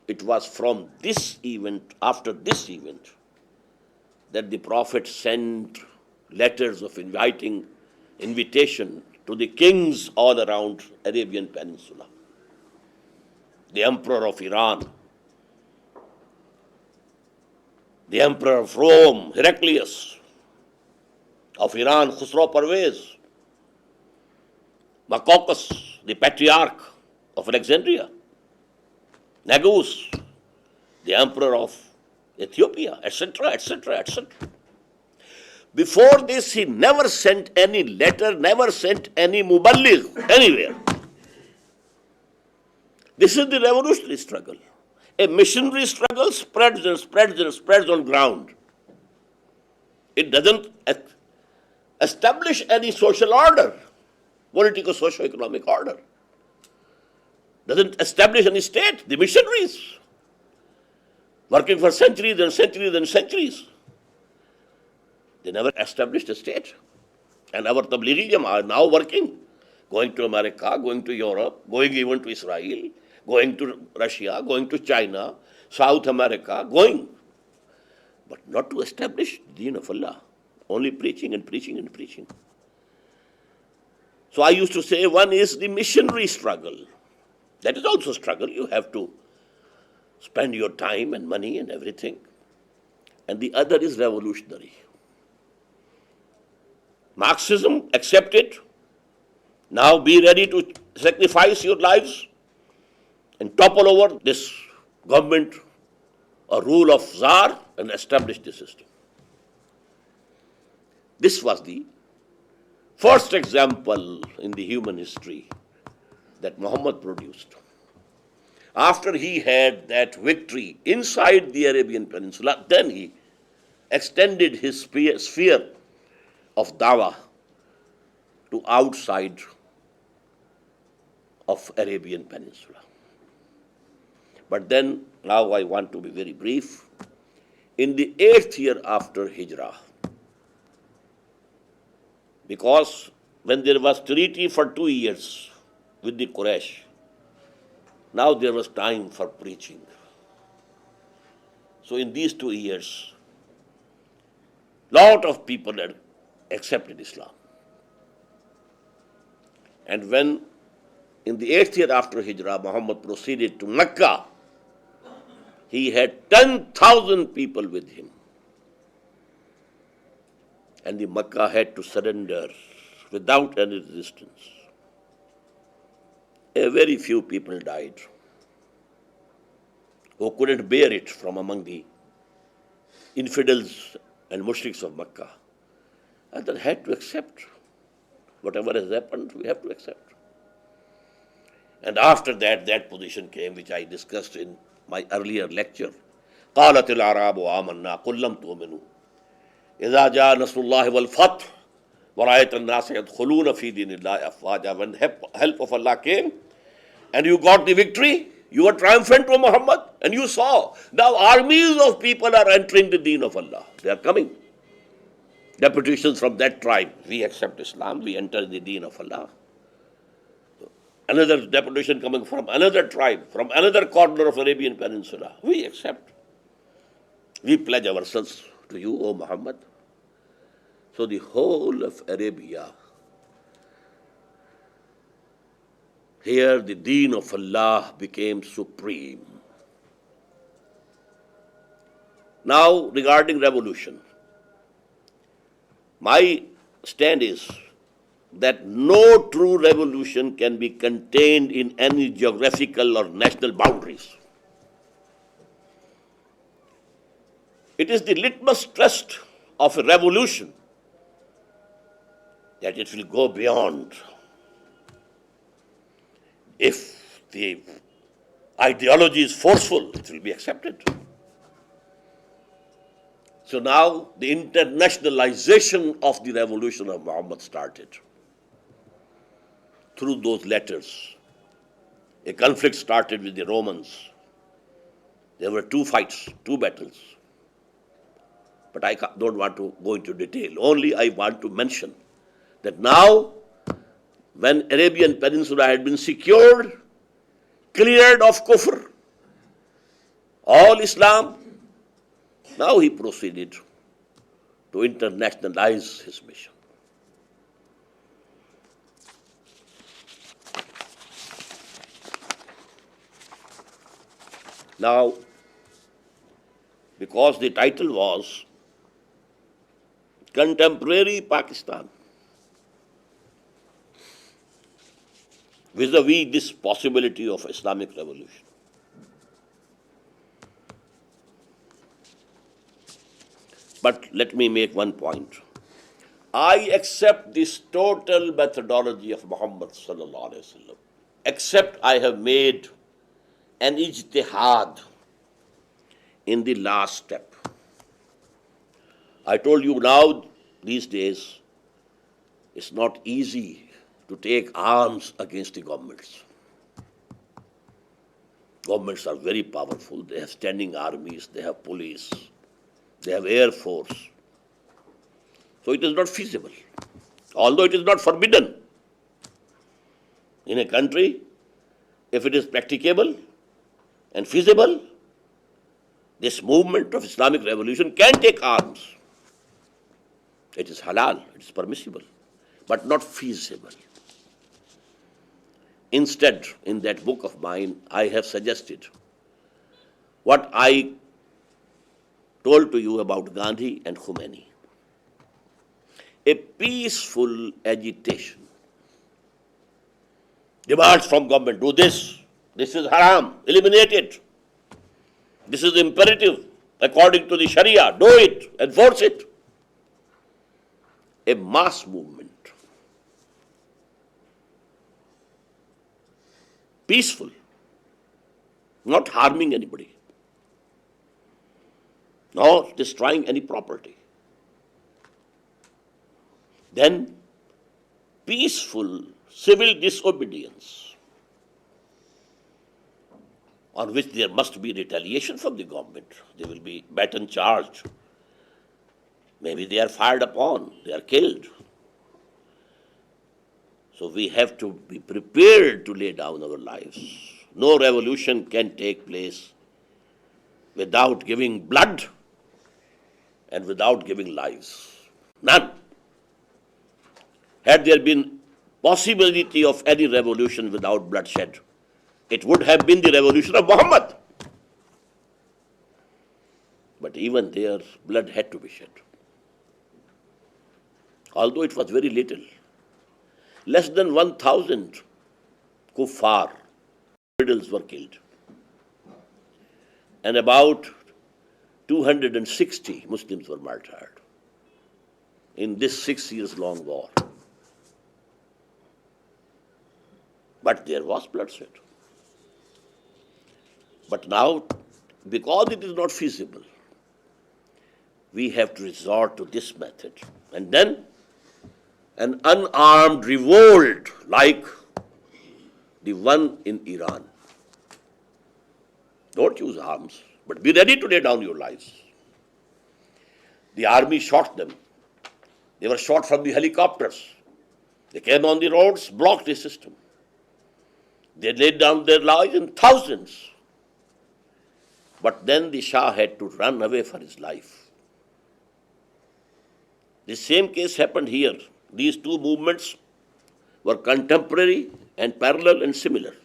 S3: it was from this event, after this event, that the Prophet sent letters of invitation to the kings all around Arabian Peninsula. The Emperor of Iran, the Emperor of Rome, Heraclius, of Iran, Khusro Parvez, Makokos, the Patriarch of Alexandria, Nagus, the Emperor of Ethiopia, etc., etc., etc. Before this, he never sent any letter, never sent any muballigh anywhere. This is the revolutionary struggle. A missionary struggle spreads and spreads and spreads on ground. It doesn't establish any social order, political, socio-economic order. Doesn't establish any state. The missionaries, working for centuries and centuries and centuries, they never established a state. And our Tablighi are now working, going to America, going to Europe, going even to Israel, going to Russia, going to China, South America, going. But not to establish the deen of Allah. Only preaching and preaching and preaching. So I used to say one is the missionary struggle. That is also a struggle. You have to spend your time and money and everything. And the other is revolutionary. Marxism, accept it. Now be ready to sacrifice your lives and topple over this government or rule of Tsar and establish the system. This was the first example in the human history that Muhammad produced. After he had that victory inside the Arabian Peninsula, then he extended his sphere of dawah to outside of Arabian Peninsula. But then, now I want to be very brief. In the 8th year after Hijrah, because when there was treaty for 2 years with the Quraysh, now there was time for preaching. So in these 2 years, lot of people had accepted Islam. And when in the 8th year after Hijrah, Muhammad proceeded to Mecca. He had 10,000 people with him. And the Mecca had to surrender without any resistance. A very few people died who couldn't bear it from among the infidels and mushriks of Mecca. And they had to accept. Whatever has happened, we have to accept. And after that, that position came, which I discussed in my earlier lecture. قالت الأعراب آمنا قل لم تؤمنوا إذا جاء نصر الله والفتح ورأيت الناس يدخلون في دين الله أفواجا. When help of Allah came and you got the victory, you were triumphant, O Muhammad, and you saw now armies of people are entering the deen of Allah. They are coming. Deputations from that tribe, we accept Islam, we enter the deen of Allah. Another deputation coming from another tribe, from another corner of Arabian Peninsula, we accept. We pledge ourselves to you, O Muhammad. So the whole of Arabia, here the deen of Allah became supreme. Now, regarding revolution, my stand is that no true revolution can be contained in any geographical or national boundaries. It is the litmus test of a revolution that it will go beyond. If the ideology is forceful, it will be accepted. So now the internationalization of the revolution of Muhammad started through those letters. A conflict started with the Romans. There were 2 fights, 2 battles. But I don't want to go into detail. Only I want to mention that now, when Arabian Peninsula had been secured, cleared of kufr, all Islam, now he proceeded to internationalize his mission. Now, because the title was Contemporary Pakistan, vis-a-vis this possibility of Islamic revolution. But let me make one point. I accept this total methodology of Muhammad sallallahu alaihi wasallam, except I have made an ijtihad in the last step. I told you now, these days, it's not easy to take arms against the governments. Governments are very powerful. They have standing armies, they have police, they have air force. So it is not feasible. Although it is not forbidden. In a country, if it is practicable and feasible, this movement of Islamic revolution can take arms. It is halal, it is permissible, but not feasible. Instead, in that book of mine, I have suggested what I told to you about Gandhi and Khomeini. A peaceful agitation. Demands from government, do this. This is haram, eliminate it. This is imperative according to the Sharia, do it, enforce it. A mass movement. Peaceful, not harming anybody, not destroying any property. Then peaceful civil disobedience, on which there must be retaliation from the government. They will be baton charged. Maybe they are fired upon, they are killed. So we have to be prepared to lay down our lives. No revolution can take place without giving blood and without giving lives. None. Had there been possibility of any revolution without bloodshed. It would have been the revolution of Muhammad. But even there, blood had to be shed. Although it was very little. Less than 1,000 kuffar, infidels were killed. And about 260 Muslims were martyred in this 6 years long war. But there was bloodshed. But now, because it is not feasible, we have to resort to this method. And then an unarmed revolt like the one in Iran. Don't use arms, but be ready to lay down your lives. The army shot them. They were shot from the helicopters. They came on the roads, blocked the system. They laid down their lives in thousands. But then the Shah had to run away for his life. The same case happened here. These two movements were contemporary and parallel and similar.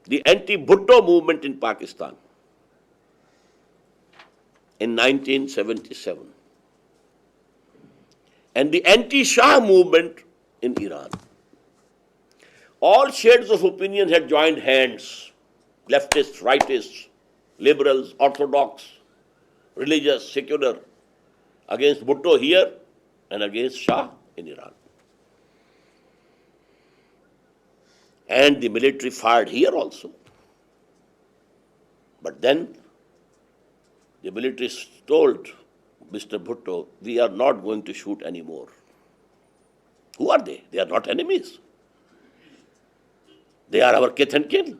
S3: The anti-Bhutto movement in Pakistan in 1977 and the anti-Shah movement in Iran. All shades of opinion had joined hands, leftists, rightists, liberals, orthodox, religious, secular, against Bhutto here and against Shah in Iran. And the military fired here also. But then the military told Mr. Bhutto, we are not going to shoot anymore. Who are they? They are not enemies. They are our kith and kin.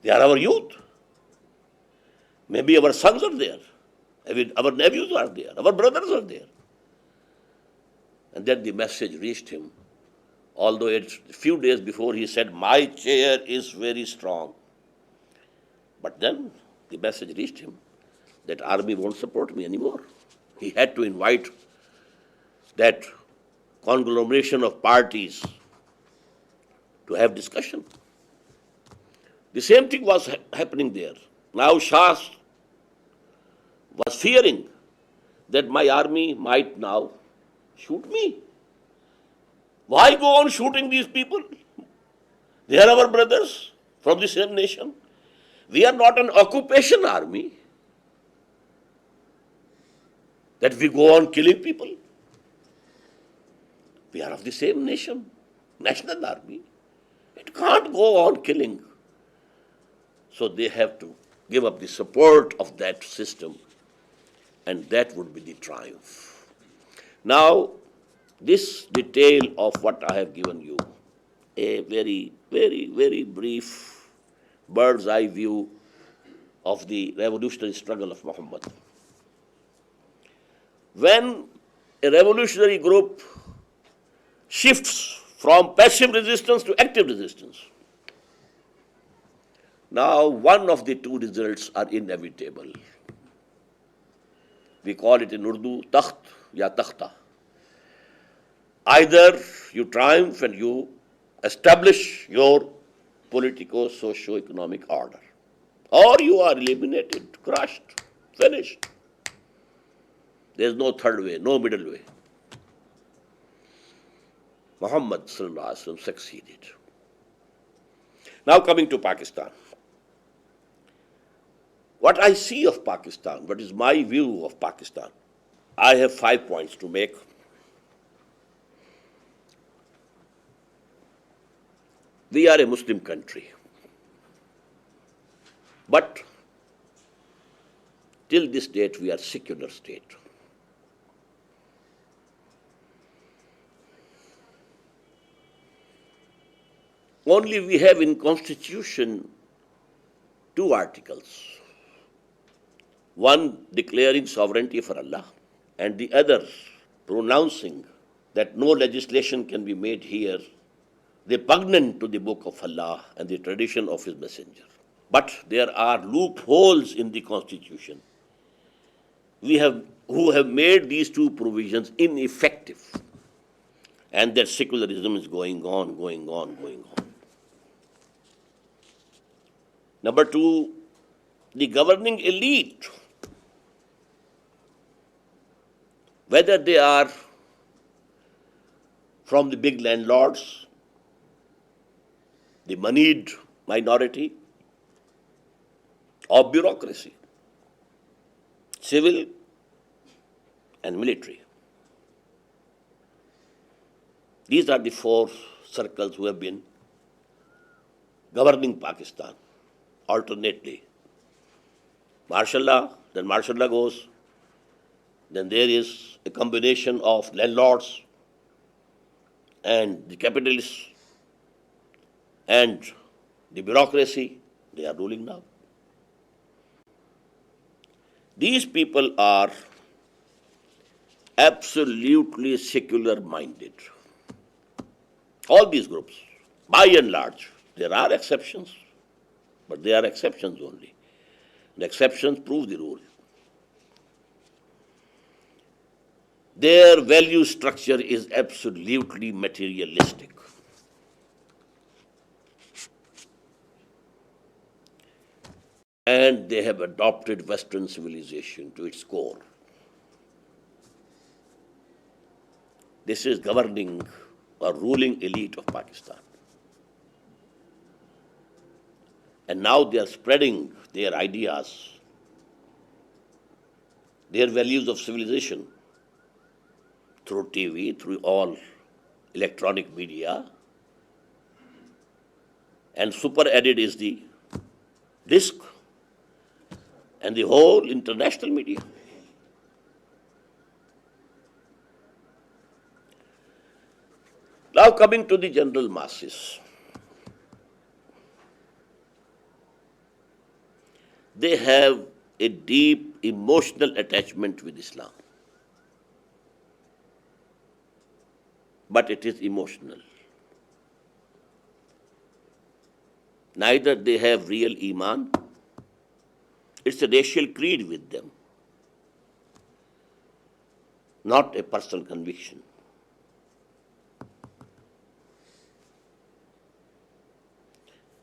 S3: They are our youth. Maybe our sons are there. Maybe our nephews are there. Our brothers are there. And then the message reached him. Although a few days before he said, my chair is very strong. But then the message reached him that army won't support me anymore. He had to invite that conglomeration of parties to have discussion. The same thing was happening there. Now Shah was fearing that my army might now shoot me. Why go on shooting these people? They are our brothers from the same nation. We are not an occupation army that we go on killing people. We are of the same nation, national army. It can't go on killing. So they have to give up the support of that system, and that would be the triumph. Now, this detail of what I have given you, a very, very, very brief bird's eye view of the revolutionary struggle of Muhammad. When a revolutionary group shifts from passive resistance to active resistance, now one of the two results are inevitable. We call it in Urdu, takht ya takhta. Either you triumph and you establish your political, socio-economic order, or you are eliminated, crushed, finished. There is no third way, no middle way. Muhammad sallallahu alaihi wasallam succeeded. Now coming to Pakistan. What I see of Pakistan, what is my view of Pakistan, I have 5 points to make. We are a Muslim country, but till this date we are secular state. Only we have in Constitution 2 articles. One declaring sovereignty for Allah, and the other pronouncing that no legislation can be made here repugnant to the book of Allah and the tradition of His Messenger. But there are loopholes in the Constitution who have made these 2 provisions ineffective. and that secularism is going on, going on, going on. Number two, the governing elite, whether they are from the big landlords, the moneyed minority, or bureaucracy, civil and military. These are the four circles who have been governing Pakistan alternately. Martial law, then martial law goes, then there is a combination of landlords and the capitalists and the bureaucracy. They are ruling now. These people are absolutely secular minded. All these groups, by and large, there are exceptions, but they are exceptions only. The exceptions prove the rule. Their value structure is absolutely materialistic. And they have adopted Western civilization to its core. This is governing or ruling elite of Pakistan. And now they are spreading their ideas, their values of civilization through TV, through all electronic media. And super added is the disc and the whole international media. Now coming to the general masses. They have a deep emotional attachment with Islam. But it is emotional. Neither they have real Iman. It's a racial creed with them, not a personal conviction.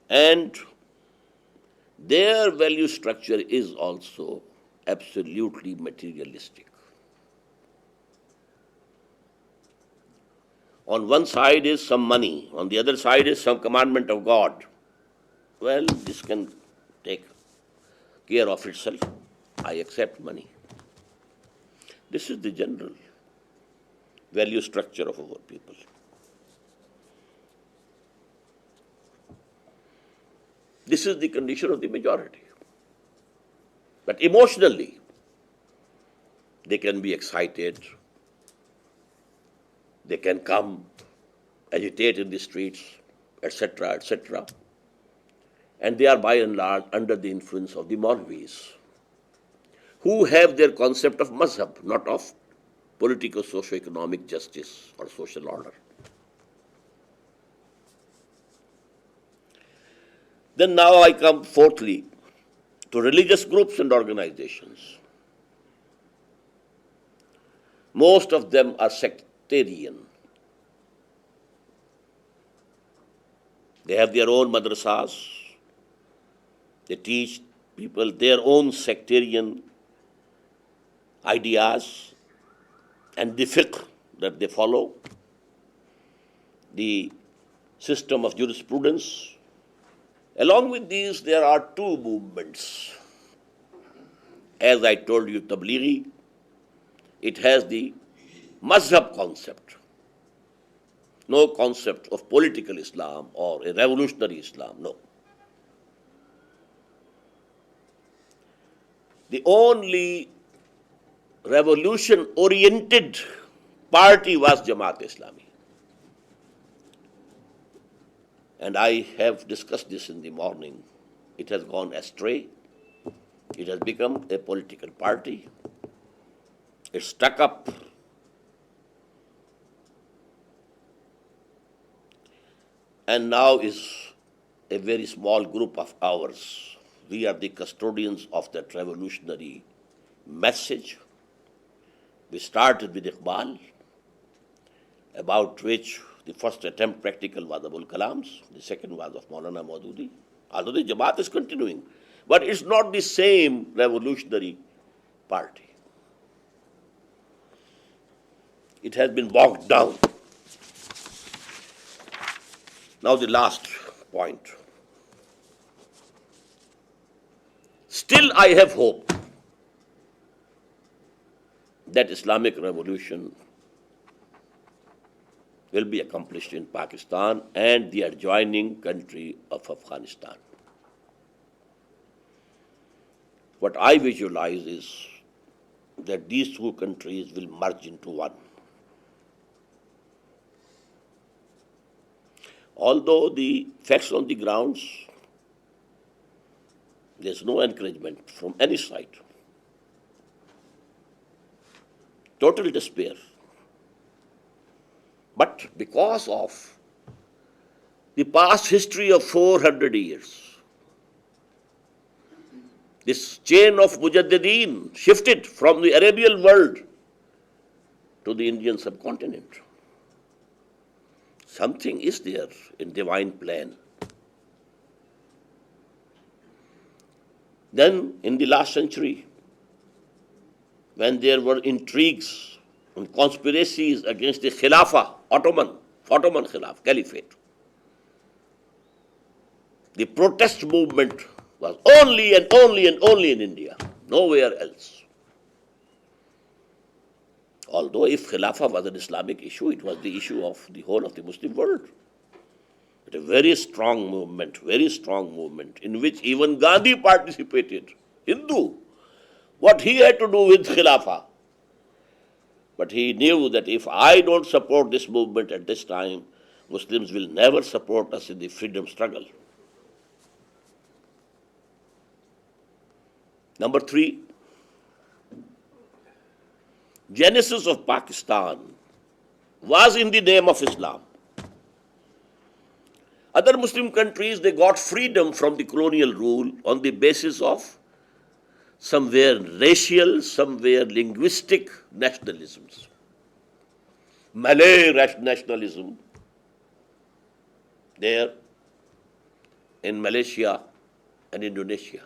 S3: And their value structure is also absolutely materialistic. On one side is some money, on the other side is some commandment of God. Well, this can take care of itself. I accept money. This is the general value structure of our people. This is the condition of the majority. But emotionally, they can be excited. They can come, agitate in the streets, etc., etc. And they are by and large under the influence of the Maulvis, who have their concept of mazhab, not of political, socio-economic justice or social order. Then now I come fourthly to religious groups and organizations. Most of them are sectarian. They have their own madrasas. They teach people their own sectarian ideas and the fiqh that they follow, the system of jurisprudence. Along with these, there are two movements. As I told you, Tablighi, it has the mazhab concept. No concept of political Islam or a revolutionary Islam, no. The only revolution-oriented party was Jamaat-e-Islami. And I have discussed this in the morning. It has gone astray. It has become a political party. It's stuck up. And now is a very small group of ours. We are the custodians of that revolutionary message. We started with Iqbal. about which the first attempt practical was Abul Kalam's, the second was of Maulana Maududi, although the Jamaat is continuing. But it's not the same revolutionary party. It has been bogged down. Now the last point. Still I have hope that Islamic revolution will be accomplished in Pakistan and the adjoining country of Afghanistan. What I visualize is that these two countries will merge into one. Although the facts on the grounds, there's no encouragement from any side. Total despair. But because of the past history of 400 years, this chain of Mujaddideen shifted from the Arabian world to the Indian subcontinent. Something is there in divine plan. Then, in the last century, when there were intrigues and conspiracies against the Khilafah, Ottoman Khilafah, Caliphate, the protest movement was only and only and only in India, nowhere else. Although if Khilafah was an Islamic issue, it was the issue of the whole of the Muslim world. But a very strong movement in which even Gandhi participated, Hindu. What he had to do with Khilafah? But he knew that if I don't support this movement at this time, Muslims will never support us in the freedom struggle. Number 3, genesis of Pakistan was in the name of Islam. Other Muslim countries, they got freedom from the colonial rule on the basis of somewhere racial, somewhere linguistic nationalisms. Malay nationalism, there in Malaysia and Indonesia.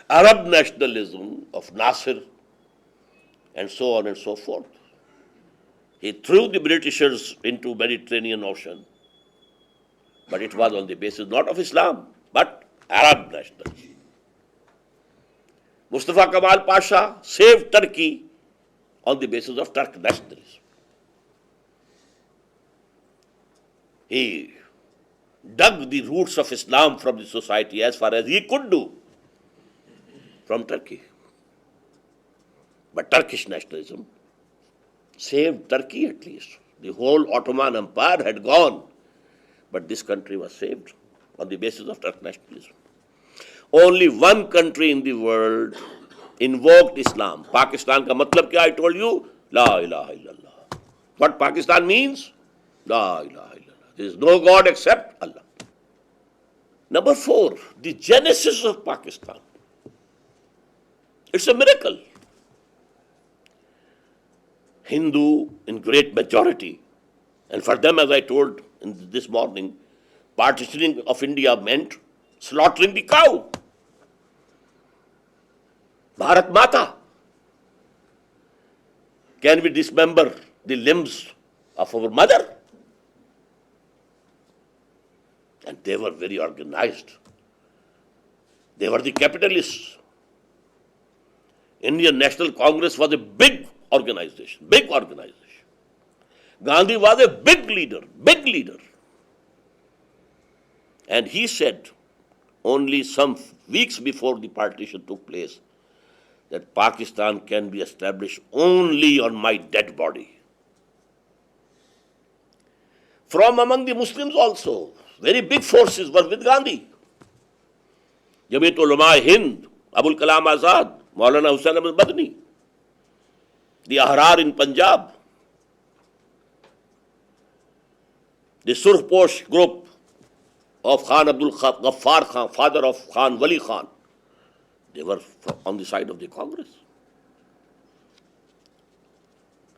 S3: Arab nationalism of Nasir, and so on and so forth. He threw the Britishers into Mediterranean Ocean, but it was on the basis not of Islam, but Arab nationalism. Mustafa Kemal Pasha saved Turkey on the basis of Turk nationalism. He dug the roots of Islam from the society as far as he could do from Turkey. But Turkish nationalism saved Turkey at least. The whole Ottoman Empire had gone, but this country was saved on the basis of Turkish nationalism. Only one country in the world invoked Islam. Pakistan ka matlab kya? I told you, La ilaha illallah. What Pakistan means? La ilaha illallah. There is no God except Allah. Number 4, the genesis of Pakistan. It's a miracle. Hindu in great majority. And for them, as I told this morning, partitioning of India meant slaughtering the cow. Bharat Mata. Can we dismember the limbs of our mother? And they were very organized. They were the capitalists. Indian National Congress was a big organization. Gandhi was a big leader. And he said, only some weeks before the partition took place, that Pakistan can be established only on my dead body. From among the Muslims also, very big forces were with Gandhi. Jamiat Ulama Hind, Abul Kalam Azad, Maulana Hussain Ahmed Madni, the Ahrar in Punjab, the Surposh group of Khan Abdul Ghaffar Khan, father of Khan Wali Khan, they were on the side of the Congress.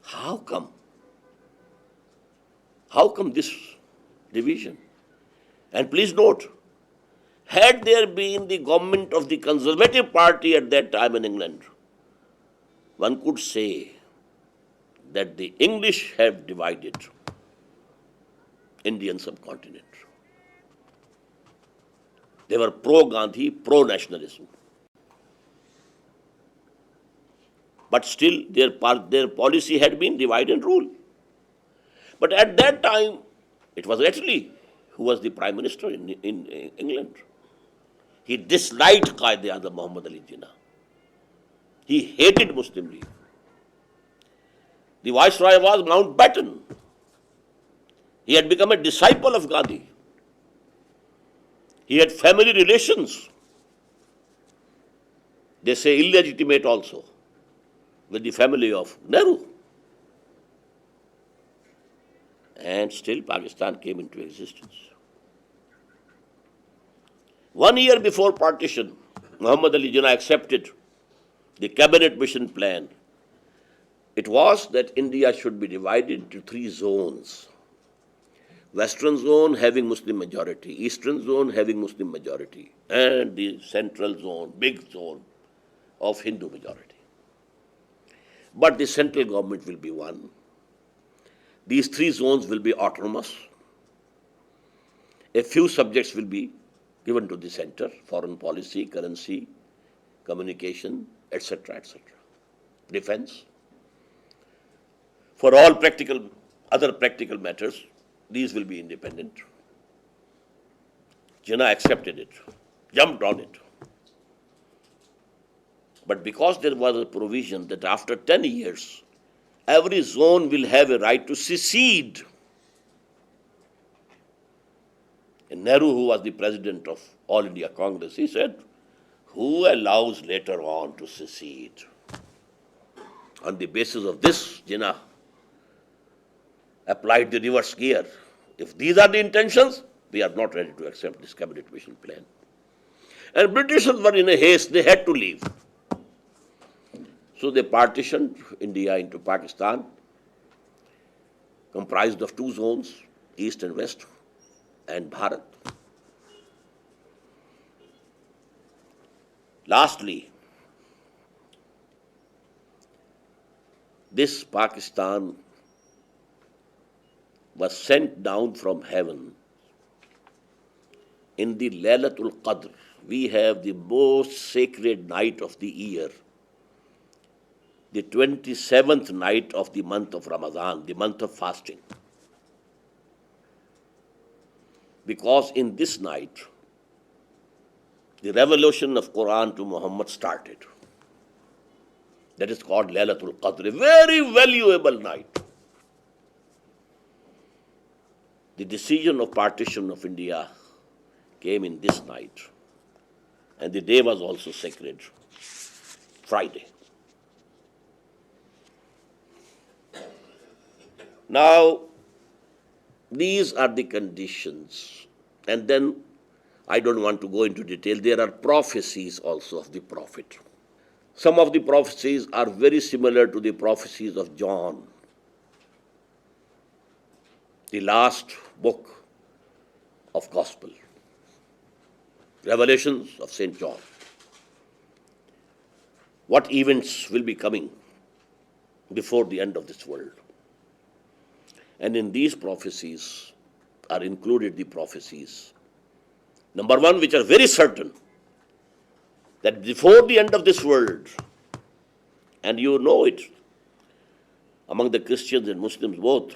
S3: How come? How come this division? And please note, had there been the government of the Conservative Party at that time in England, one could say that the English have divided Indian subcontinent. They were pro-Gandhi, pro-nationalism. But still their policy had been divide and rule. But at that time, it was Attlee who was the Prime Minister in England. He disliked Qaid-e-Azam Muhammad Ali Jinnah. He hated Muslim League. The Viceroy was Mountbatten. He had become a disciple of Gandhi. He had family relations, they say illegitimate also, with the family of Nehru. And still Pakistan came into existence. 1 year before partition, Muhammad Ali Jinnah accepted the cabinet mission plan. It was that India should be divided into 3 zones. Western zone having Muslim majority, Eastern zone having Muslim majority, and the central zone, big zone of Hindu majority. But the central government will be one. These 3 zones will be autonomous. A few subjects will be given to the center, foreign policy, currency, communication, etc., defense. For all other practical matters, these will be independent. Jinnah accepted it, jumped on it. But because there was a provision that after 10 years, every zone will have a right to secede. And Nehru, who was the president of All India Congress, he said, who allows later on to secede? On the basis of this, Jinnah applied the reverse gear. If these are the intentions, we are not ready to accept this cabinet mission plan. And Britishers were in a haste, they had to leave. So they partitioned India into Pakistan, comprised of 2 zones, East and West, and Bharat. Lastly, this Pakistan was sent down from heaven in the Laylatul Qadr. We have the most sacred night of the year, the 27th night of the month of Ramadan, the month of fasting. Because in this night, the revelation of Quran to Muhammad started. That is called Laylatul Qadr, a very valuable night. The decision of partition of India came in this night. And the day was also sacred, Friday. Now, these are the conditions. And then, I don't want to go into detail, there are prophecies also of the Prophet. Some of the prophecies are very similar to the prophecies of John, the last book of Gospel, Revelations of St. John. What events will be coming before the end of this world? And in these prophecies are included the prophecies, number 1, which are very certain, that before the end of this world, and you know it, among the Christians and Muslims both,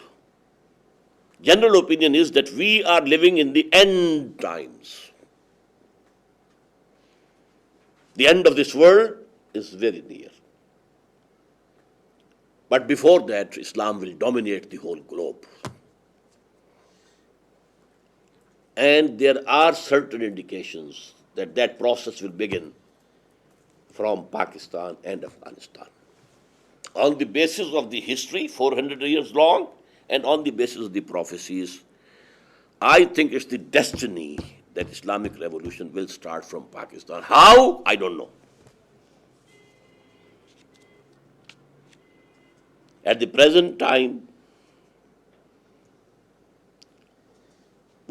S3: general opinion is that we are living in the end times. The end of this world is very near. But before that, Islam will dominate the whole globe. And there are certain indications that that process will begin from Pakistan and Afghanistan. On the basis of the history, 400 years long, and on the basis of the prophecies, I think it's the destiny that Islamic revolution will start from Pakistan. How? I don't know. At the present time,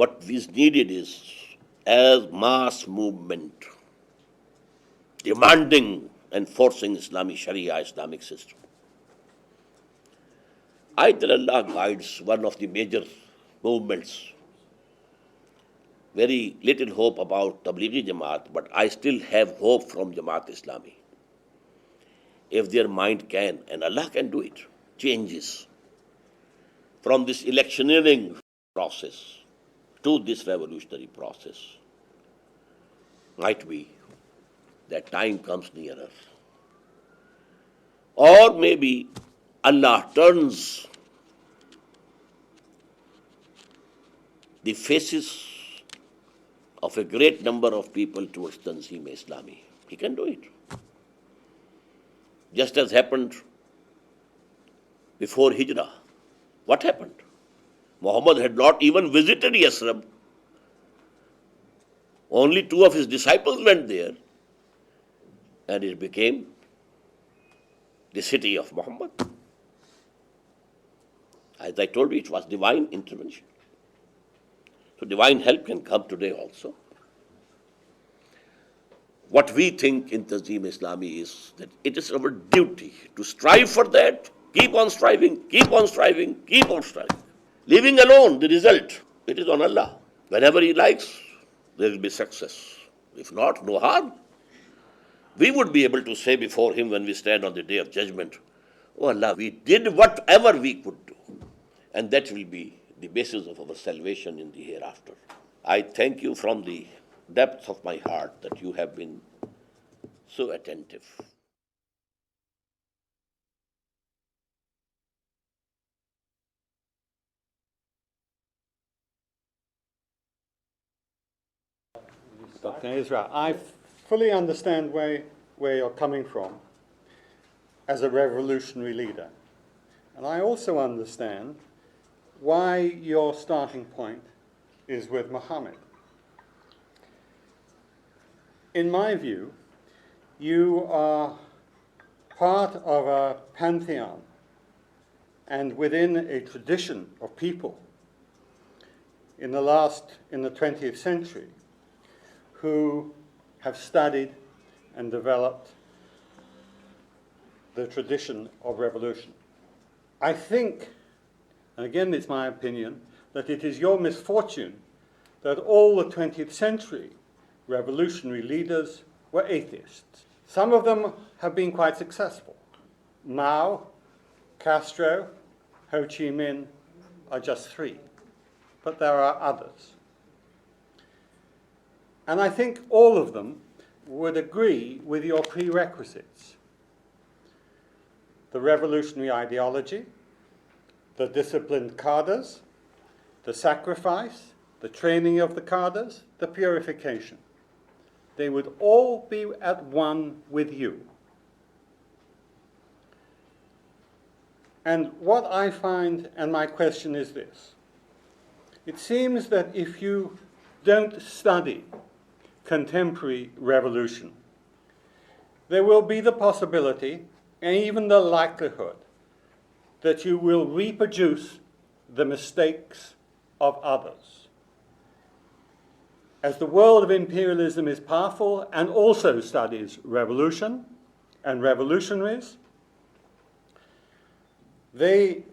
S3: What is needed is as mass movement demanding enforcing Islamic Sharia, Islamic system. illALLAH guides one of the major movements. Very little hope about Tablighi Jamaat, but I still have hope from Jamaat Islami. If their mind can, and Allah can do it, changes from this electioneering process to this revolutionary process, might be that time comes nearer. Or maybe Allah turns the faces of a great number of people towards Tanzeem Islami. He can do it. Just as happened before Hijrah. What happened? Muhammad had not even visited Yasrib. Only 2 of his disciples went there, and it became the city of Muhammad. As I told you, it was divine intervention. So divine help can come today also. What we think in Tanzeem Islami is that it is our duty to strive for that, keep on striving, keep on striving, keep on striving. Leaving alone the result, it is on Allah. Whenever He likes, there will be success. If not, no harm. We would be able to say before Him when we stand on the Day of Judgment, "Oh Allah, we did whatever we could do." And that will be the basis of our salvation in the hereafter. I thank you from the depths of my heart that you have been so attentive.
S4: Dr. Israr, I fully understand where you're coming from as a revolutionary leader. And I also understand why your starting point is with Muhammad. In my view, you are part of a pantheon and within a tradition of people in the 20th century who have studied and developed the tradition of revolution. I think, and again it's my opinion, that it is your misfortune that all the 20th century revolutionary leaders were atheists. Some of them have been quite successful. Mao, Castro, Ho Chi Minh are just 3, but there are others. And I think all of them would agree with your prerequisites: the revolutionary ideology, the disciplined cadres, the sacrifice, the training of the cadres, the purification. They would all be at one with you. And what I find, and my question is this: it seems that if you don't study contemporary revolution, there will be the possibility and even the likelihood that you will reproduce the mistakes of others. As the world of imperialism is powerful and also studies revolution and revolutionaries, they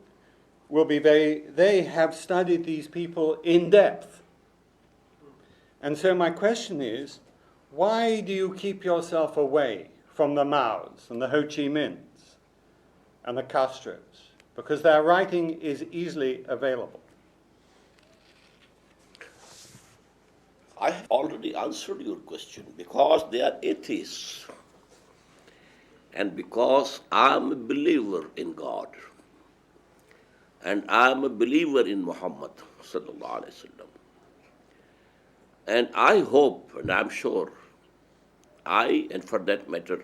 S4: have studied these people in depth. And so my question is, why do you keep yourself away from the Maos and the Ho Chi Minhs and the Castros? Because their writing is easily available.
S3: I have already answered your question. Because they are atheists and because I am a believer in God and I am a believer in Muhammad sallallahu alaihi wasallam. And I hope and I am sure I, and for that matter,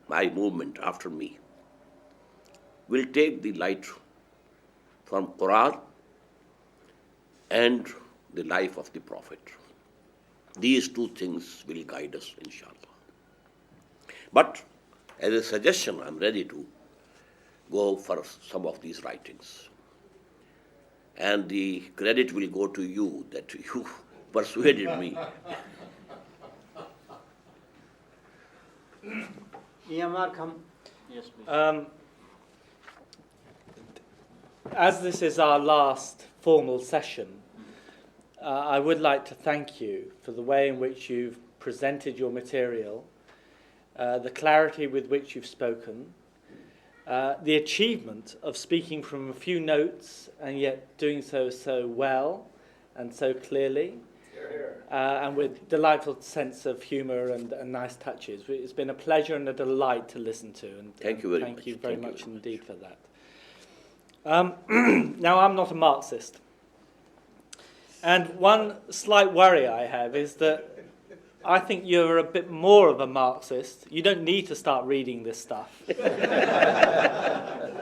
S3: my movement after me, will take the light from Quran and the life of the Prophet. These 2 things will guide us, inshallah. But as a suggestion, I'm ready to go for some of these writings. and the credit will go to you that you persuaded me.
S2: Yes, please.
S5: As this is our last formal session, I would like to thank you for the way in which you've presented your material, the clarity with which you've spoken, the achievement of speaking from a few notes and yet doing so well and so clearly, and with delightful sense of humour and nice touches. It's been a pleasure and a delight to listen to, and
S3: Thank you very
S5: thank
S3: much.
S5: you very
S3: Thank you
S5: much
S3: very
S5: indeed for that. Now, I'm not a Marxist, and one slight worry I have is that I think you're a bit more of a Marxist. You don't need to start reading this stuff.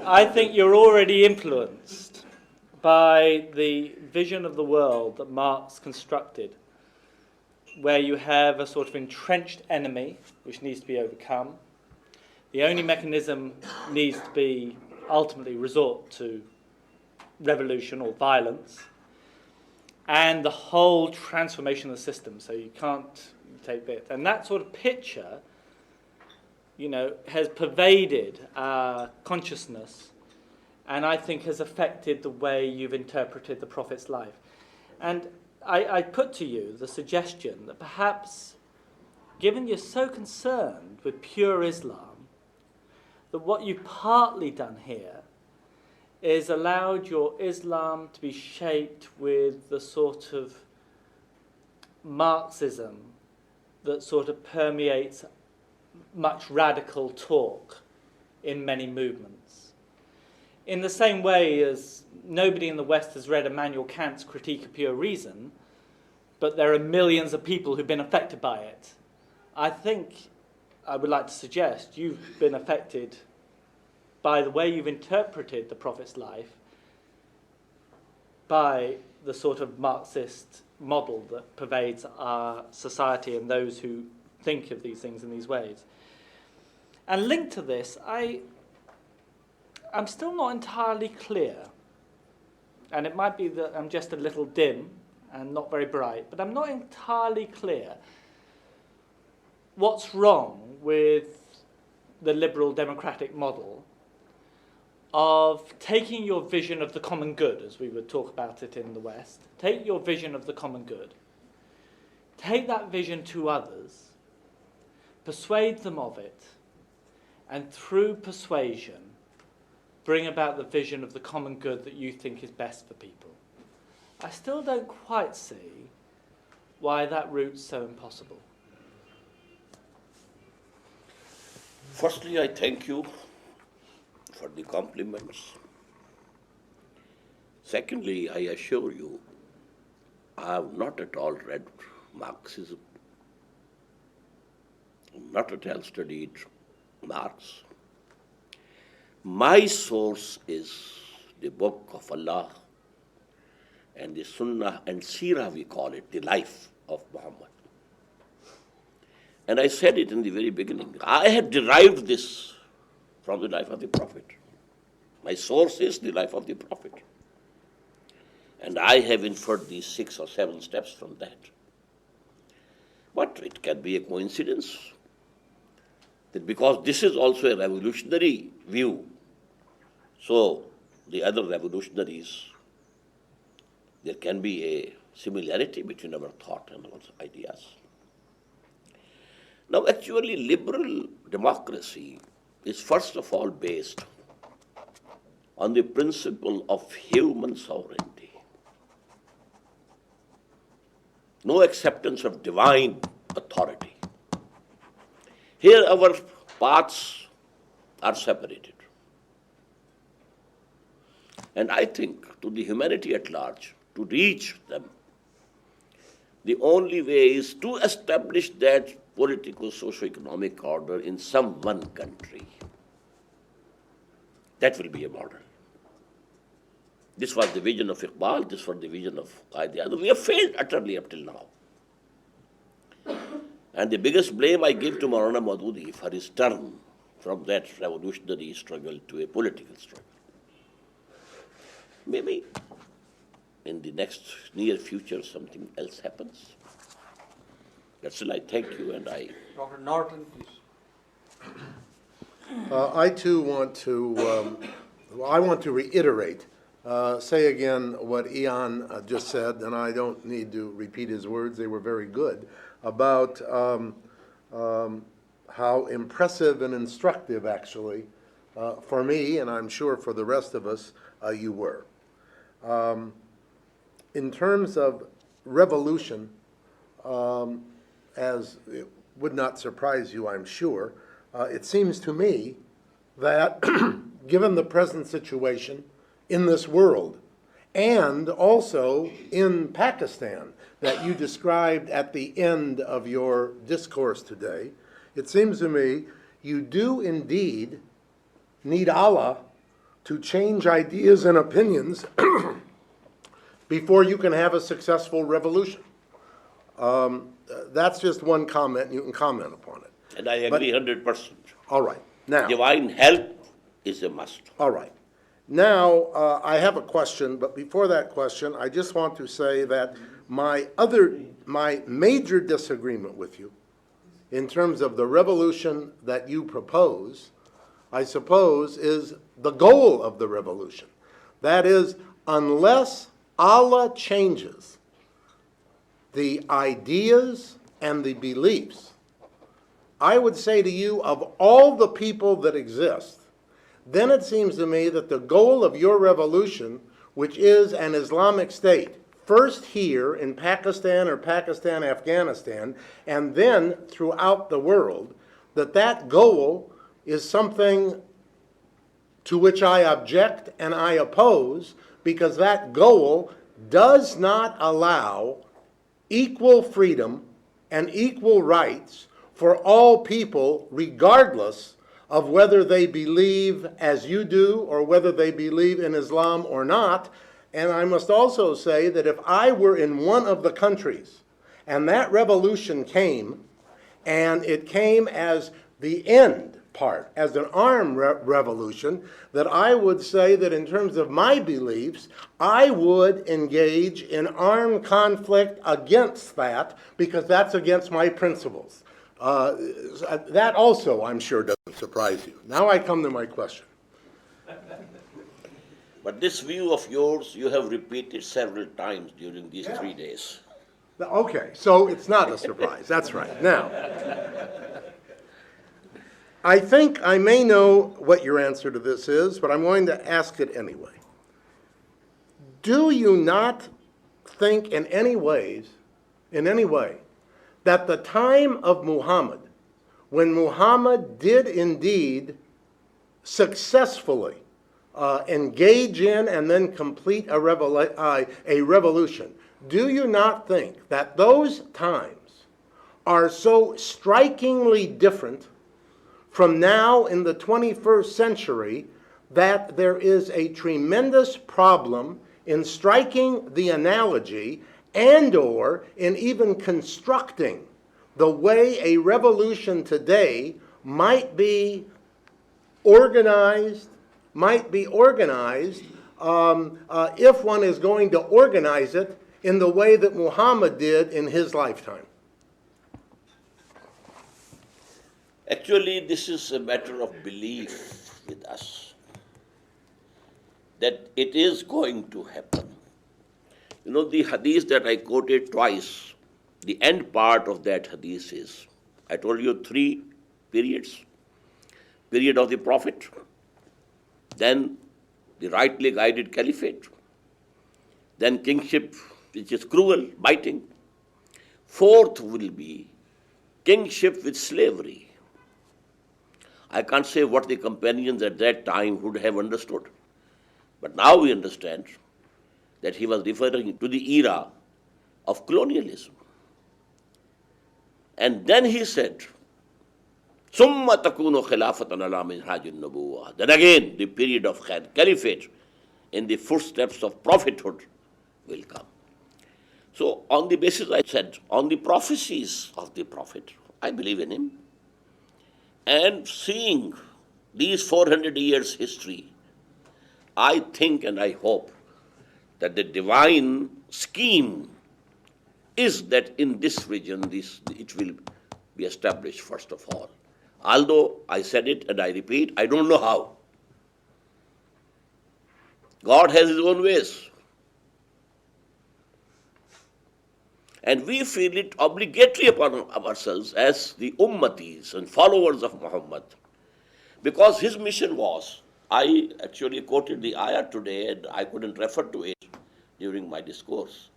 S5: I think you're already influenced by the vision of the world that Marx constructed, where you have a sort of entrenched enemy which needs to be overcome. The only mechanism needs to be ultimately resort to revolution or violence, and the whole transformation of the system, so you can't take bit. And that sort of picture, you know, has pervaded our consciousness, and I think has affected the way you've interpreted the Prophet's life. And I put to you the suggestion that perhaps, given you're so concerned with pure Islam, that what you've partly done here is allowed your Islam to be shaped with the sort of Marxism that sort of permeates much radical talk in many movements. In the same way as nobody in the West has read Immanuel Kant's Critique of Pure Reason, but there are millions of people who've been affected by it. I think I would like to suggest you've been affected by the way you've interpreted the Prophet's life, by the sort of Marxist model that pervades our society and those who think of these things in these ways. And linked to this, I'm still not entirely clear, and it might be that I'm just a little dim and not very bright, but I'm not entirely clear what's wrong with the liberal democratic model of taking your vision of the common good, as we would talk about it in the West, take your vision of the common good, take that vision to others, persuade them of it, and through persuasion, bring about the vision of the common good that you think is best for people. I still don't quite see why that route's so impossible.
S3: Firstly, I thank you for the compliments. Secondly, I assure you, I have not at all read Marxism, not at all studied Marx. My source is the book of Allah and the Sunnah and Seerah, we call it, the life of Muhammad. And I said it in the very beginning. I had derived this from the life of the Prophet. My source is the life of the Prophet. And I have inferred these 6 or 7 steps from that. But it can be a coincidence that because this is also a revolutionary view, so the other revolutionaries, there can be a similarity between our thought and our ideas. Now, actually, liberal democracy is first of all based on the principle of human sovereignty. No acceptance of divine authority. Here our paths are separated. And I think to the humanity at large, to reach them, the only way is to establish that political, socio-economic order in some one country. That will be a model. This was the vision of Iqbal, this was the vision of Qaeda. We have failed utterly up till now. And the biggest blame I give to Maulana Maududi for his turn from that revolutionary struggle to a political struggle. Maybe in the next near future something else happens. That's all. I thank you, and I.
S2: Dr. Norton, please.
S6: I too want to, I want to reiterate, say again what Ian just said, and I don't need to repeat his words, they were very good, about how impressive and instructive actually, for me, and I'm sure for the rest of us, you were. In terms of revolution, as it would not surprise you, I'm sure, it seems to me that given the present situation in this world and also in Pakistan that you described at the end of your discourse today, it seems to me you do indeed need Allah to change ideas and opinions before you can have a successful revolution. That's just one comment, and you can comment upon it.
S3: And I agree 100%.
S6: All right. Now,
S3: Divine help is a must.
S6: all right. Now, I have a question, but before that question, I just want to say that my major disagreement with you in terms of the revolution that you propose, I suppose, is the goal of the revolution. That is, unless Allah changes the ideas and the beliefs, I would say to you, of all the people that exist, then it seems to me that the goal of your revolution, which is an Islamic state, first here in Pakistan or Pakistan, Afghanistan, and then throughout the world, that goal is something to which I object and I oppose, because that goal does not allow equal freedom and equal rights for all people, regardless of whether they believe as you do or whether they believe in Islam or not. And I must also say that if I were in one of the countries and that revolution came, and it came as the end part, as an armed revolution, that I would say that in terms of my beliefs, I would engage in armed conflict against that, because that's against my principles. That also, I'm sure, doesn't surprise you. Now I come to my question.
S3: But this view of yours, you have repeated several times during these 3 days.
S6: Okay, so it's not a surprise. That's right. Now, I think I may know what your answer to this is, but I'm going to ask it anyway. Do you not think in any way, that the time of Muhammad, when Muhammad did indeed successfully engage in and then complete a revolution, do you not think that those times are so strikingly different from now in the 21st century that there is a tremendous problem in striking the analogy and or in even constructing the way a revolution today might be organized if one is going to organize it in the way that Muhammad did in his lifetime?
S3: Actually, this is a matter of belief with us, that it is going to happen. You know, the hadith that I quoted twice, the end part of that hadith is, I told you 3 periods. Period of the Prophet, then the rightly guided caliphate, then kingship, which is cruel, biting. 4th will be kingship with slavery. I can't say what the companions at that time would have understood, but now we understand that he was referring to the era of colonialism. And then he said, ثُمَّ تَكُونُ خِلَافَةً عَلَى مِنْهَاجِ النُّبُوَّةِ. Then again, the period of caliphate in the footsteps of prophethood will come. So on the basis, I said, on the prophecies of the prophet, I believe in him. And seeing these 400 years history, I think and I hope that the divine scheme is that in this region it will be established first of all. Although I said it and I repeat, I don't know how. God has His own ways. And we feel it obligatory upon ourselves as the ummatis and followers of Muhammad, because his mission was, I actually quoted the ayah today and I couldn't refer to it during my discourse,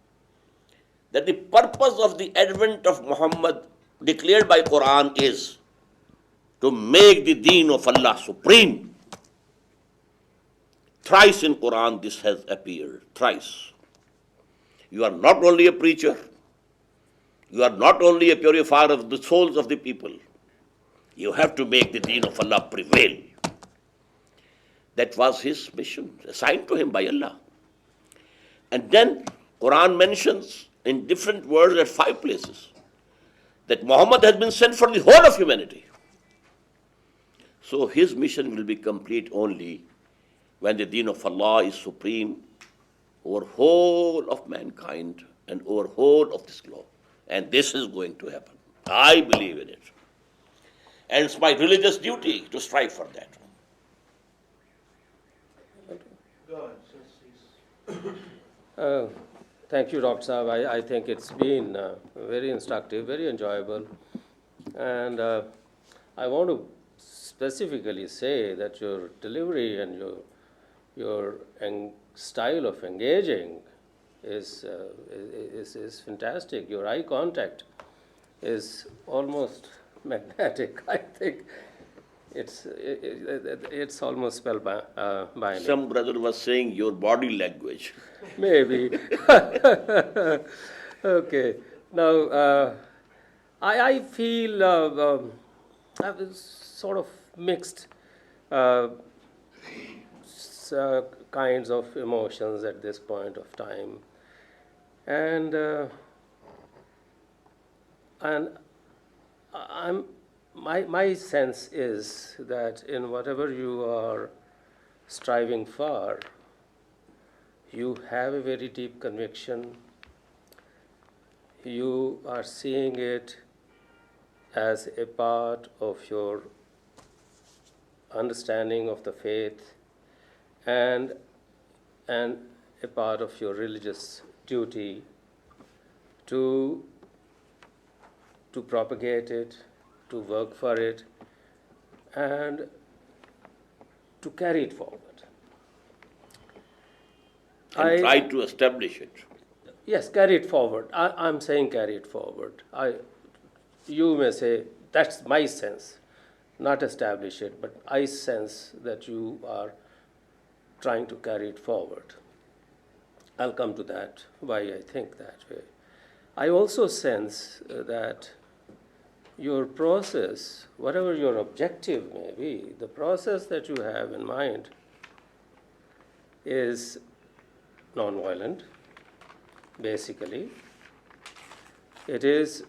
S3: that the purpose of the advent of Muhammad declared by Quran is to make the deen of Allah supreme. Thrice in Quran this has appeared, thrice. You are not only a preacher, you are not only a purifier of the souls of the people, you have to make the deen of Allah prevail. That was his mission, assigned to him by Allah. And then Quran mentions in different words at 5 places that Muhammad has been sent for the whole of humanity. So his mission will be complete only when the deen of Allah is supreme over whole of mankind and over whole of this globe. And this is going to happen. I believe in it. And it's my religious duty to strive for that.
S7: Thank you, Dr. Saab. I think it's been very instructive, very enjoyable. And I want to specifically say that your delivery and your style of engaging is fantastic. Your eye contact is almost magnetic. I think it's almost spellbinding.
S3: Some brother was saying your body language.
S7: Maybe. Okay. Now, I feel I was sort of mixed kinds of emotions at this point of time. And my sense is that in whatever you are striving for, you have a very deep conviction. You are seeing it as a part of your understanding of the faith and a part of your religious duty to propagate it, to work for it, and to carry it forward.
S3: And try to establish it.
S7: Yes, carry it forward. I'm saying carry it forward. You may say, that's my sense, not establish it, but I sense that you are trying to carry it forward. I'll come to that, why I think that way. I also sense that your process, whatever your objective may be, the process that you have in mind is nonviolent, basically. It is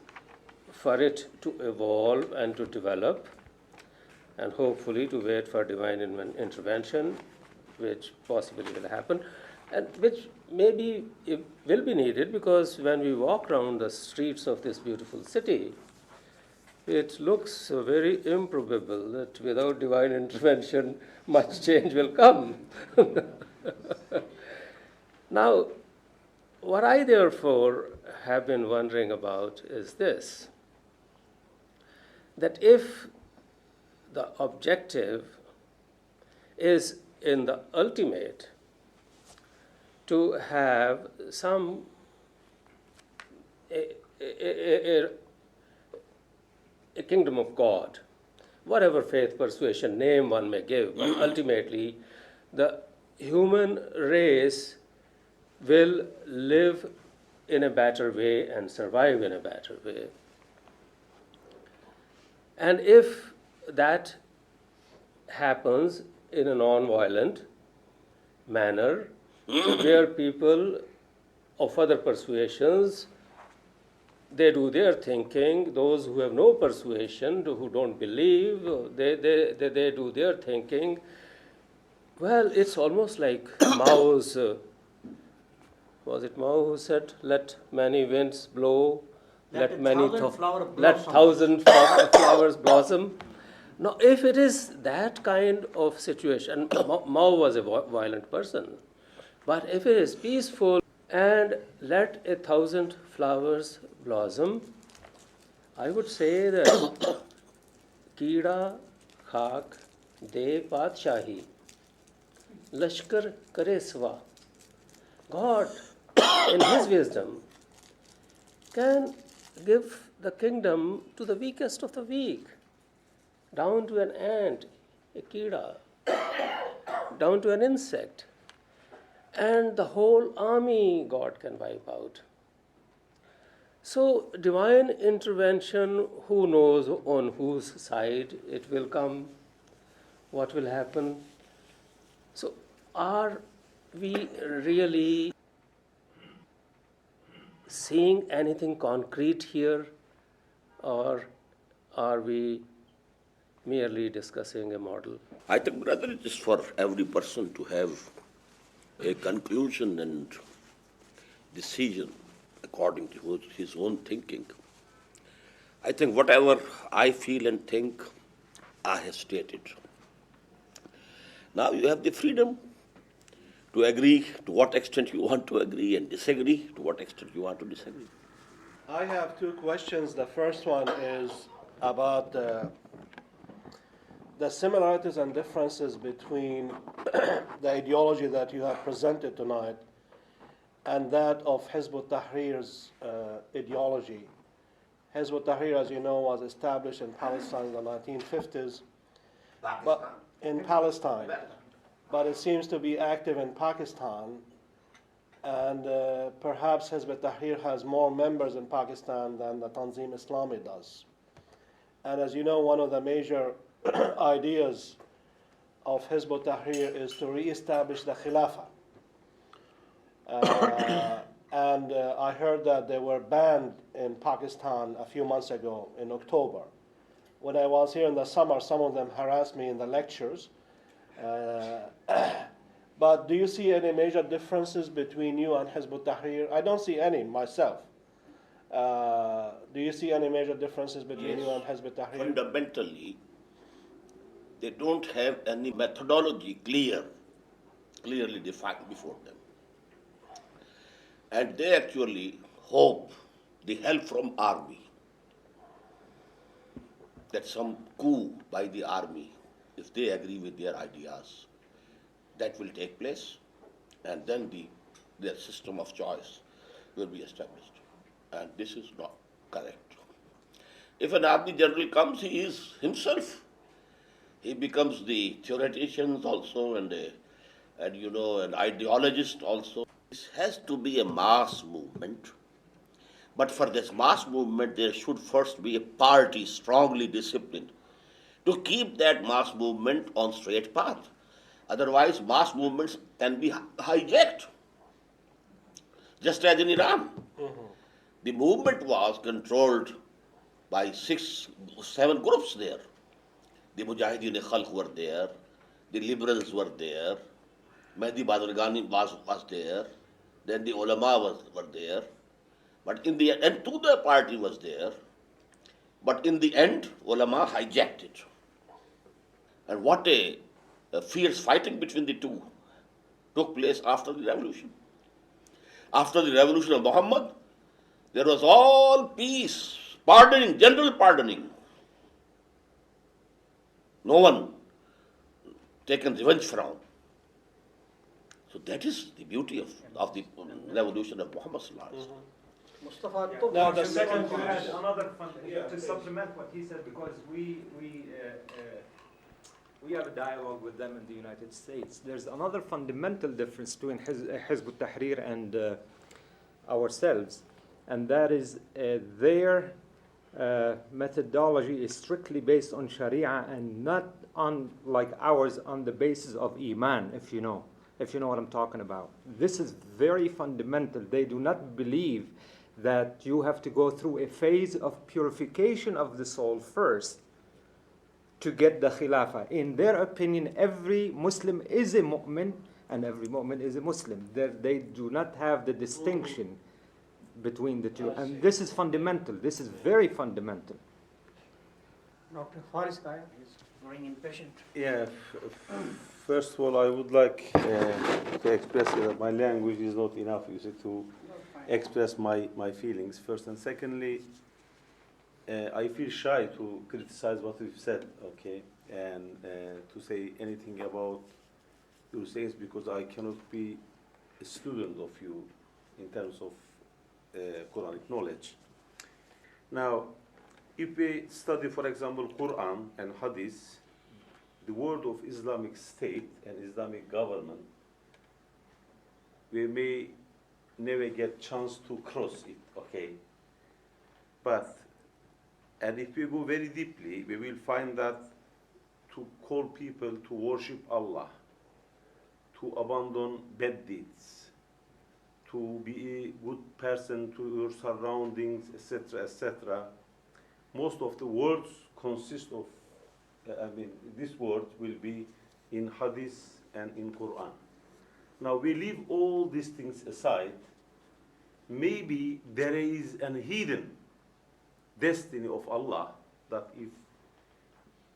S7: for it to evolve and to develop, and hopefully to wait for divine intervention, which possibly will happen, and which maybe will be needed, because when we walk around the streets of this beautiful city, it looks very improbable that without divine intervention, much change will come. Now, what I therefore have been wondering about is this, that if the objective is in the ultimate to have some a kingdom of God, whatever faith, persuasion, name one may give, but ultimately the human race will live in a better way and survive in a better way. And if that happens in a non-violent manner, where people of other persuasions, they do their thinking, those who have no persuasion, who don't believe, they do their thinking, well, it's almost like Mao's was it Mao who said, let many winds blow,
S2: Let
S7: thousand flowers blossom? Now, if it is that kind of situation, Mao was a violent person, but if it is peaceful and let 1,000 flowers blossom, I would say that Kida Khak De Padshahi Lashkar Kare Swa. God, in His wisdom, can give the kingdom to the weakest of the weak, down to an ant, a kida, down to an insect, and the whole army God can wipe out. So, divine intervention, who knows on whose side it will come, what will happen. So, are we really seeing anything concrete here, or are we merely discussing a model?
S3: I think, brother, it is for every person to have a conclusion and decision according to his own thinking. I think whatever I feel and think, I have stated. Now you have the freedom to agree to what extent you want to agree and disagree to what extent you want to disagree.
S8: I have two questions. The first one is about the similarities and differences between the ideology that you have presented tonight and that of Hizb ut-Tahrir's ideology. Hizb ut-Tahrir, as you know, was established in Palestine in the 1950s, but in Palestine. But it seems to be active in Pakistan, and perhaps Hizb ut-Tahrir has more members in Pakistan than the Tanzim Islami does. And as you know, one of the major ideas of Hizb ut-Tahrir is to reestablish the Khilafah. And I heard that they were banned in Pakistan a few months ago in October. When I was here in the summer, some of them harassed me in the lectures. But do you see any major differences between you and Hizb ut-Tahrir? I don't see any myself. Do you see any major differences between you and Hizb ut-Tahrir?
S3: Fundamentally, they don't have any methodology clearly defined before them. And they actually hope the help from army, that some coup by the army, if they agree with their ideas, that will take place, and then their system of choice will be established. And this is not correct. If an army general comes, he is himself. He becomes the theoretician also and an ideologist also. This has to be a mass movement. But for this mass movement, there should first be a party strongly disciplined to keep that mass movement on straight path. Otherwise, mass movements can be hijacked. Just as in Iran. The movement was controlled by 6-7 groups there. The Mujahideen-e-Khalq were there, the liberals were there, Mehdi Bazargani was there, then the ulama were there, but in the end, Todo party was there, but in the end, ulama hijacked it. And what a fierce fighting between the two took place after the revolution. After the revolution of Muhammad, there was all peace, pardoning, general pardoning. No one taken revenge from. So that is the beauty of the revolution of Muhammad sallallahu alaihi wasallam.
S8: Now the second
S9: to add another to supplement what he said, because we have a dialogue with them in the United States. There's another fundamental difference between Hizb ut-Tahrir and ourselves, and that is their methodology is strictly based on Sharia and not on, like ours, on the basis of Iman, if you know what I'm talking about. This is very fundamental. They do not believe that you have to go through a phase of purification of the soul first to get the Khilafah. In their opinion, every Muslim is a mu'min and every mu'min is a Muslim. They do not have the distinction between the two. And this is fundamental. This is very fundamental.
S2: Dr. Faris Kaya is growing impatient.
S10: Yeah, first of all, I would like to express that my language is not enough, you see, to express my feelings first. And secondly, I feel shy to criticize what we've said, okay, and to say anything about your sayings because I cannot be a student of you in terms of Quranic knowledge. Now, if we study, for example, Quran and Hadith, the word of Islamic State and Islamic government, we may never get chance to cross it, okay? And if we go very deeply, we will find that to call people to worship Allah, to abandon bad deeds, to be a good person to your surroundings, etc., etc., most of the words consist of, this word will be in Hadith and in Quran. Now we leave all these things aside. Maybe there is an hidden destiny of Allah that if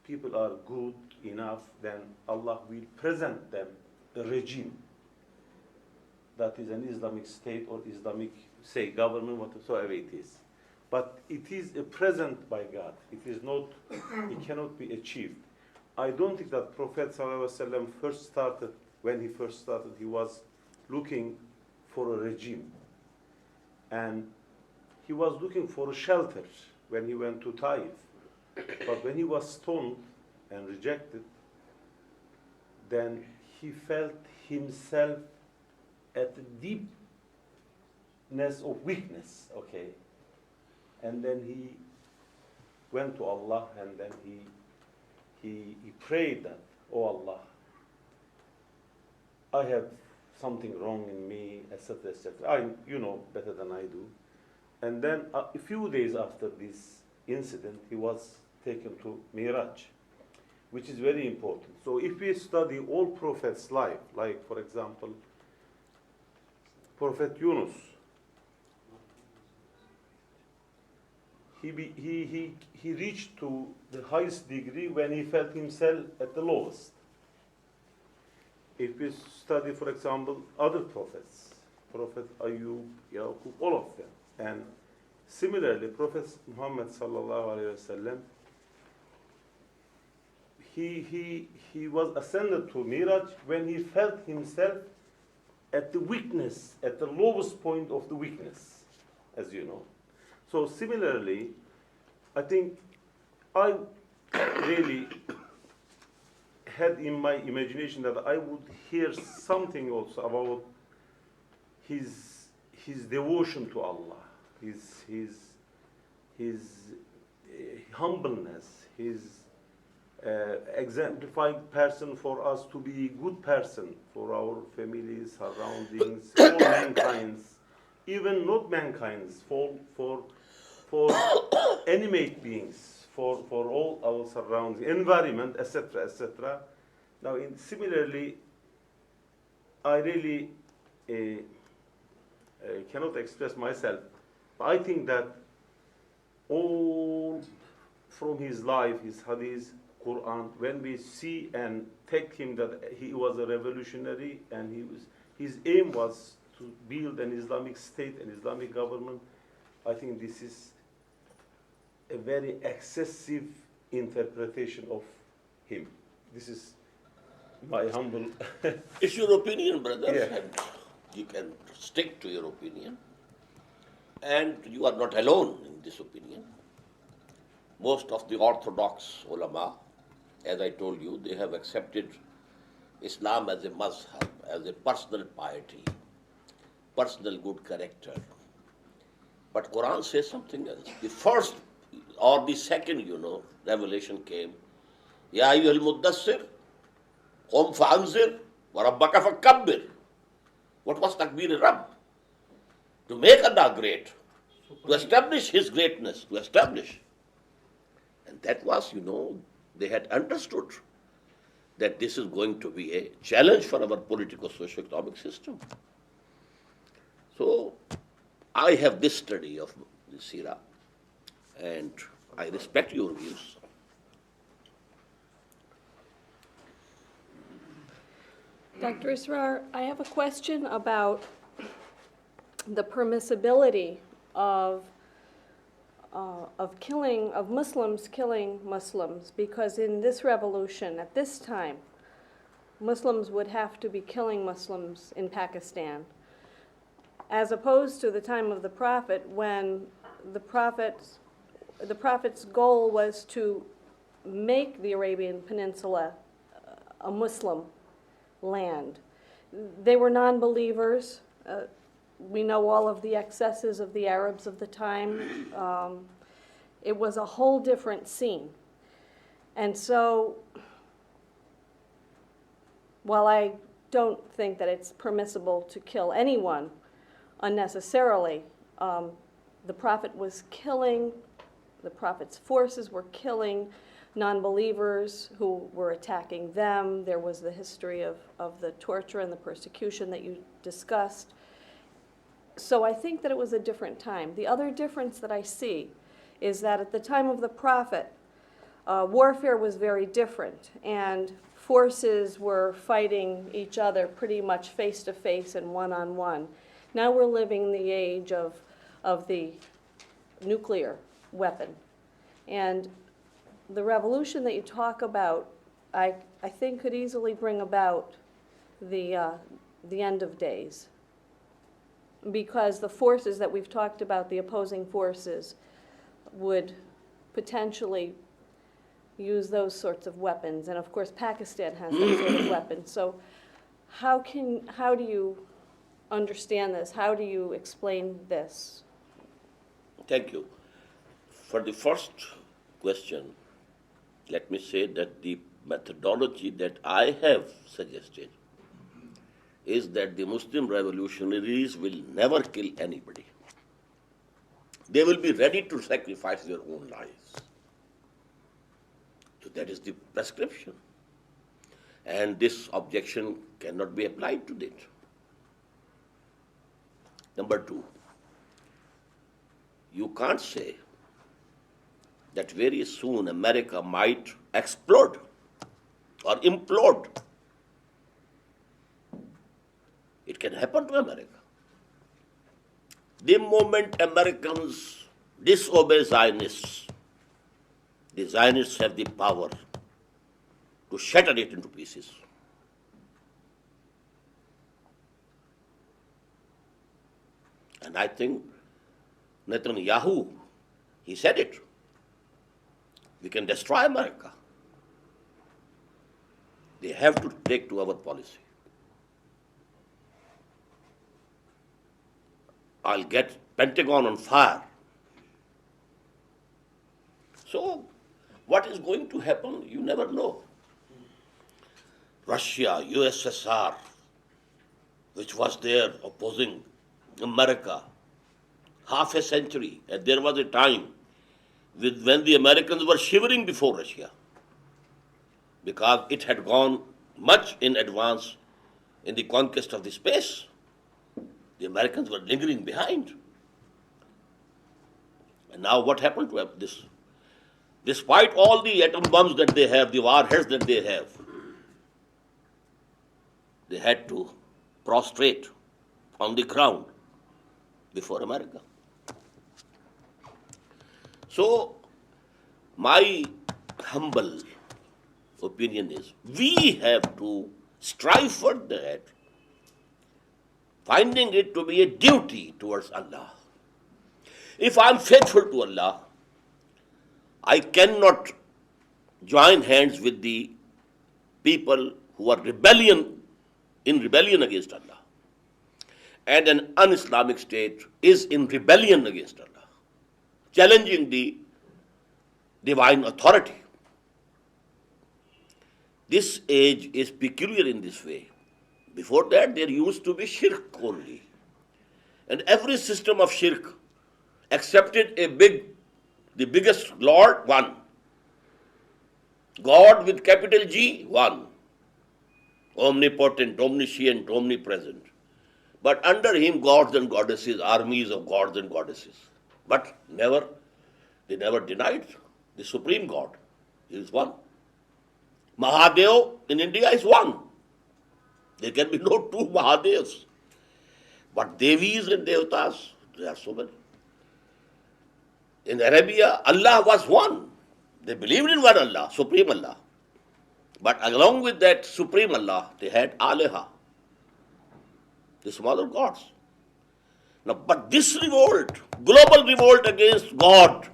S10: people are good enough, then Allah will present them a regime that is an Islamic state or Islamic, say, government, whatsoever it is. But it is a present by God. It is not, it cannot be achieved. I don't think that Prophet ﷺ first started, when he first started, he was looking for a regime. And he was looking for a shelter when he went to Taif. But when he was stoned and rejected, then he felt himself at the deepness of weakness, okay? And then he went to Allah, and then he prayed that, oh Allah, I have something wrong in me, etc., etc. You know better than I do. And then a few days after this incident, he was taken to Miraj, which is very important. So if we study all prophets' life, like for example, Prophet Yunus, he reached to the highest degree when he felt himself at the lowest. If we study, for example, other prophets, Prophet Ayub, Yaqub, all of them, and similarly, Prophet Muhammad sallallahu alaihi wasallam, he was ascended to Miraj when he felt himself at the weakness, at the lowest point of the weakness, as you know. So similarly, I think I really had in my imagination that I would hear something also about his devotion to Allah, his humbleness, his exemplified person for us to be a good person for our families, surroundings, all mankind, even not mankind, for animate beings, for all our surroundings, environment, etc., etc. Now, similarly, I really cannot express myself. I think that all from his life, his hadith, Quran, when we see and take him that he was a revolutionary and his aim was to build an Islamic state, an Islamic government, I think this is a very excessive interpretation of him. This is my humble...
S3: It's your opinion, brother.
S10: Yeah.
S3: And you can stick to your opinion. And you are not alone in this opinion. Most of the orthodox ulama, as I told you, they have accepted Islam as a mazhab, as a personal piety, personal good character. But Quran says something else. The first or the second, revelation came. Ya ayyuhal muddassir, qum fa'anzir, wa rabbaka fakabbir. What was takbir Rabb? To make Allah great, to establish His greatness, to establish. And that was, they had understood that this is going to be a challenge for our political socio-economic system. So I have this study of the Sirah, and I respect your views.
S11: Dr. Israr, I have a question about the permissibility of Muslims killing Muslims, because in this revolution, at this time, Muslims would have to be killing Muslims in Pakistan, as opposed to the time of the Prophet, when the Prophet's goal was to make the Arabian Peninsula a Muslim land. They were non-believers. We know all of the excesses of the Arabs of the time. It was a whole different scene. And so, while I don't think that it's permissible to kill anyone unnecessarily, the Prophet was killing, the Prophet's forces were killing non-believers who were attacking them. There was the history of the torture and the persecution that you discussed. So I think that it was a different time. The other difference that I see is that at the time of the Prophet, warfare was very different, and forces were fighting each other pretty much face-to-face and one-on-one. Now we're living in the age of the nuclear weapon. And the revolution that you talk about, I think could easily bring about the end of days. Because the forces that we've talked about, the opposing forces, would potentially use those sorts of weapons. And of course, Pakistan has that sort of weapon. So how do you understand this? How do you explain this?
S3: Thank you. For the first question, let me say that the methodology that I have suggested is that the Muslim revolutionaries will never kill anybody. They will be ready to sacrifice their own lives. So that is the prescription. And this objection cannot be applied to it. Number two, you can't say that very soon America might explode or implode. It can happen to America. The moment Americans disobey Zionists, the Zionists have the power to shatter it into pieces. And I think Netanyahu, he said it. We can destroy America. They have to take to our policy. I'll get Pentagon on fire. So, what is going to happen, you never know. Russia, USSR, which was there opposing America, half a century, and there was a time when the Americans were shivering before Russia, because it had gone much in advance in the conquest of the space. The Americans were lingering behind. And now what happened to this? Despite all the atom bombs that they have, the warheads that they have, they had to prostrate on the ground before America. So, my humble opinion is, we have to strive for that, finding it to be a duty towards Allah. If I'm faithful to Allah, I cannot join hands with the people who are in rebellion against Allah. And an un-Islamic state is in rebellion against Allah, challenging the divine authority. This age is peculiar in this way. Before that, there used to be shirk only. And every system of shirk accepted the biggest Lord, one. God with capital G, one. omnipotent, omniscient, omnipresent. But under him, gods and goddesses, armies of gods and goddesses. But they never denied the supreme God. He is one. Mahadev in India is one. There can be no two Mahadevs. But Devis and Devatas, there are so many. In Arabia, Allah was one. They believed in one Allah, Supreme Allah. But along with that Supreme Allah, they had Aleha, the smaller gods. Now, but this revolt, global revolt against God,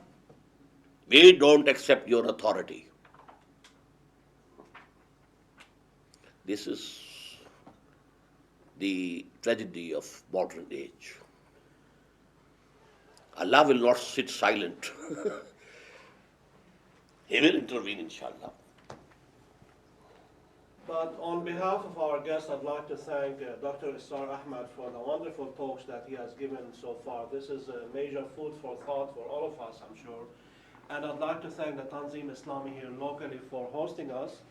S3: we don't accept your authority. This is the tragedy of modern age. Allah will not sit silent. He will intervene, inshallah.
S8: But on behalf of our guests, I'd like to thank Dr. Israr Ahmed for the wonderful talks that he has given so far. This is a major food for thought for all of us, I'm sure. And I'd like to thank the Tanzim Islami here locally for hosting us.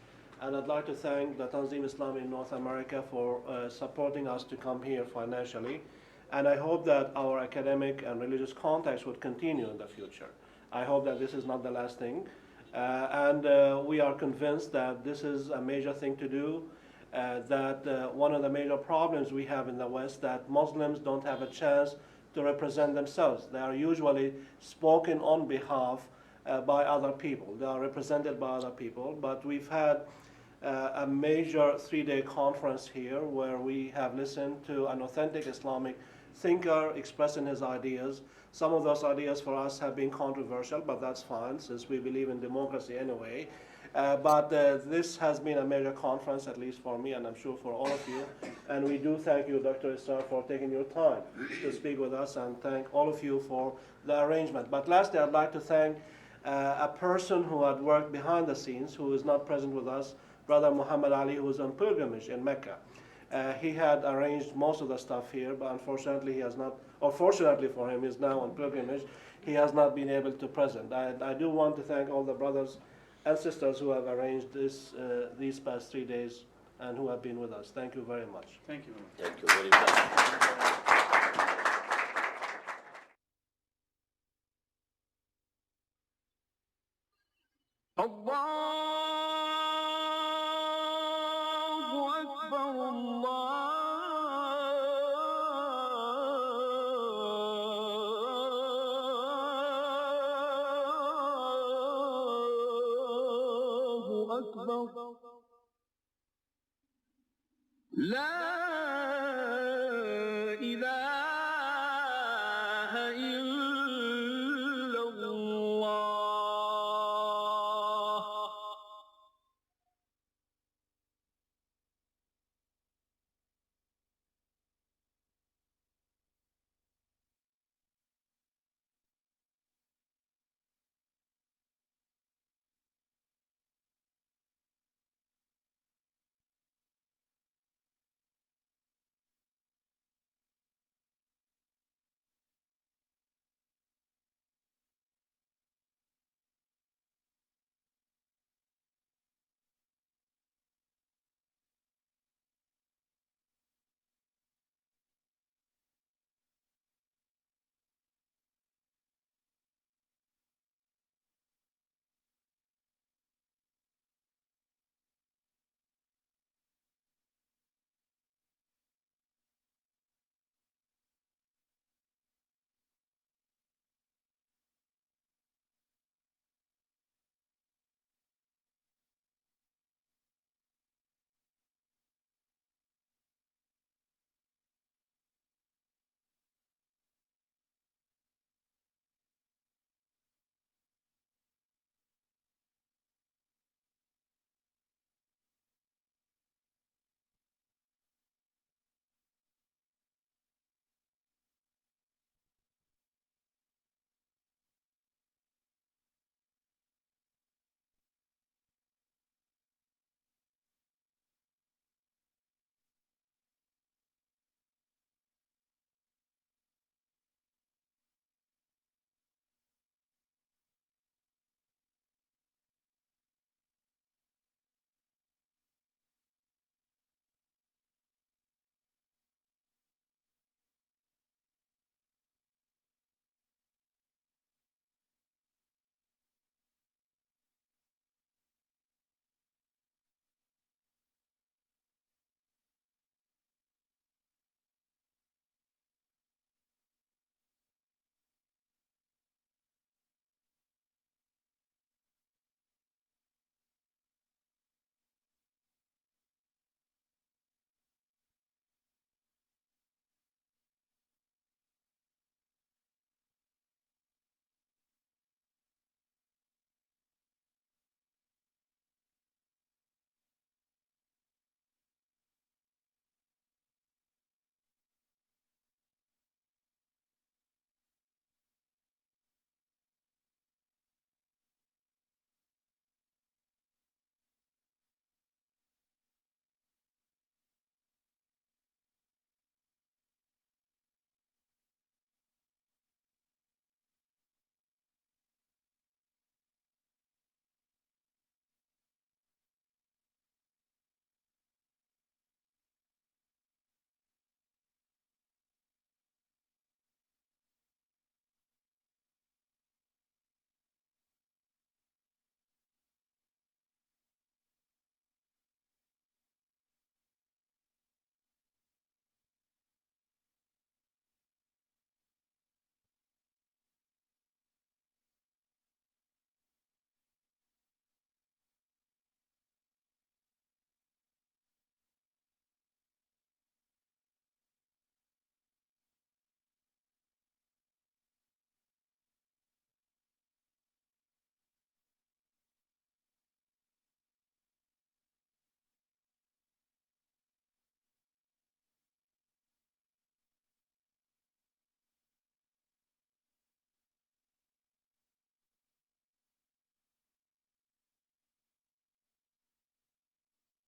S8: And I'd like to thank the Tanzim Islami in North America for supporting us to come here financially. And I hope that our academic and religious contacts would continue in the future. I hope that this is not the last thing. We are convinced that this is a major thing to do, that one of the major problems we have in the West, that Muslims don't have a chance to represent themselves. They are usually spoken on behalf by other people. They are represented by other people, but we've had a major 3-day conference here where we have listened to an authentic Islamic thinker expressing his ideas. Some of those ideas for us have been controversial, but that's fine since we believe in democracy anyway. But this has been a major conference, at least for me, and I'm sure for all of you. And we do thank you, Dr. Israr, for taking your time to speak with us, and thank all of you for the arrangement. But lastly, I'd like to thank a person who had worked behind the scenes, who is not present with us, Brother Muhammad Ali, who is on pilgrimage in Mecca. He had arranged most of the stuff here, but unfortunately he has not, or fortunately for him, is now on pilgrimage. He has not been able to present. I do want to thank all the brothers and sisters who have arranged this these past 3 days and who have been with us. Thank you very much.
S4: Thank you.
S3: Thank you very much.
S1: الله أكبر لا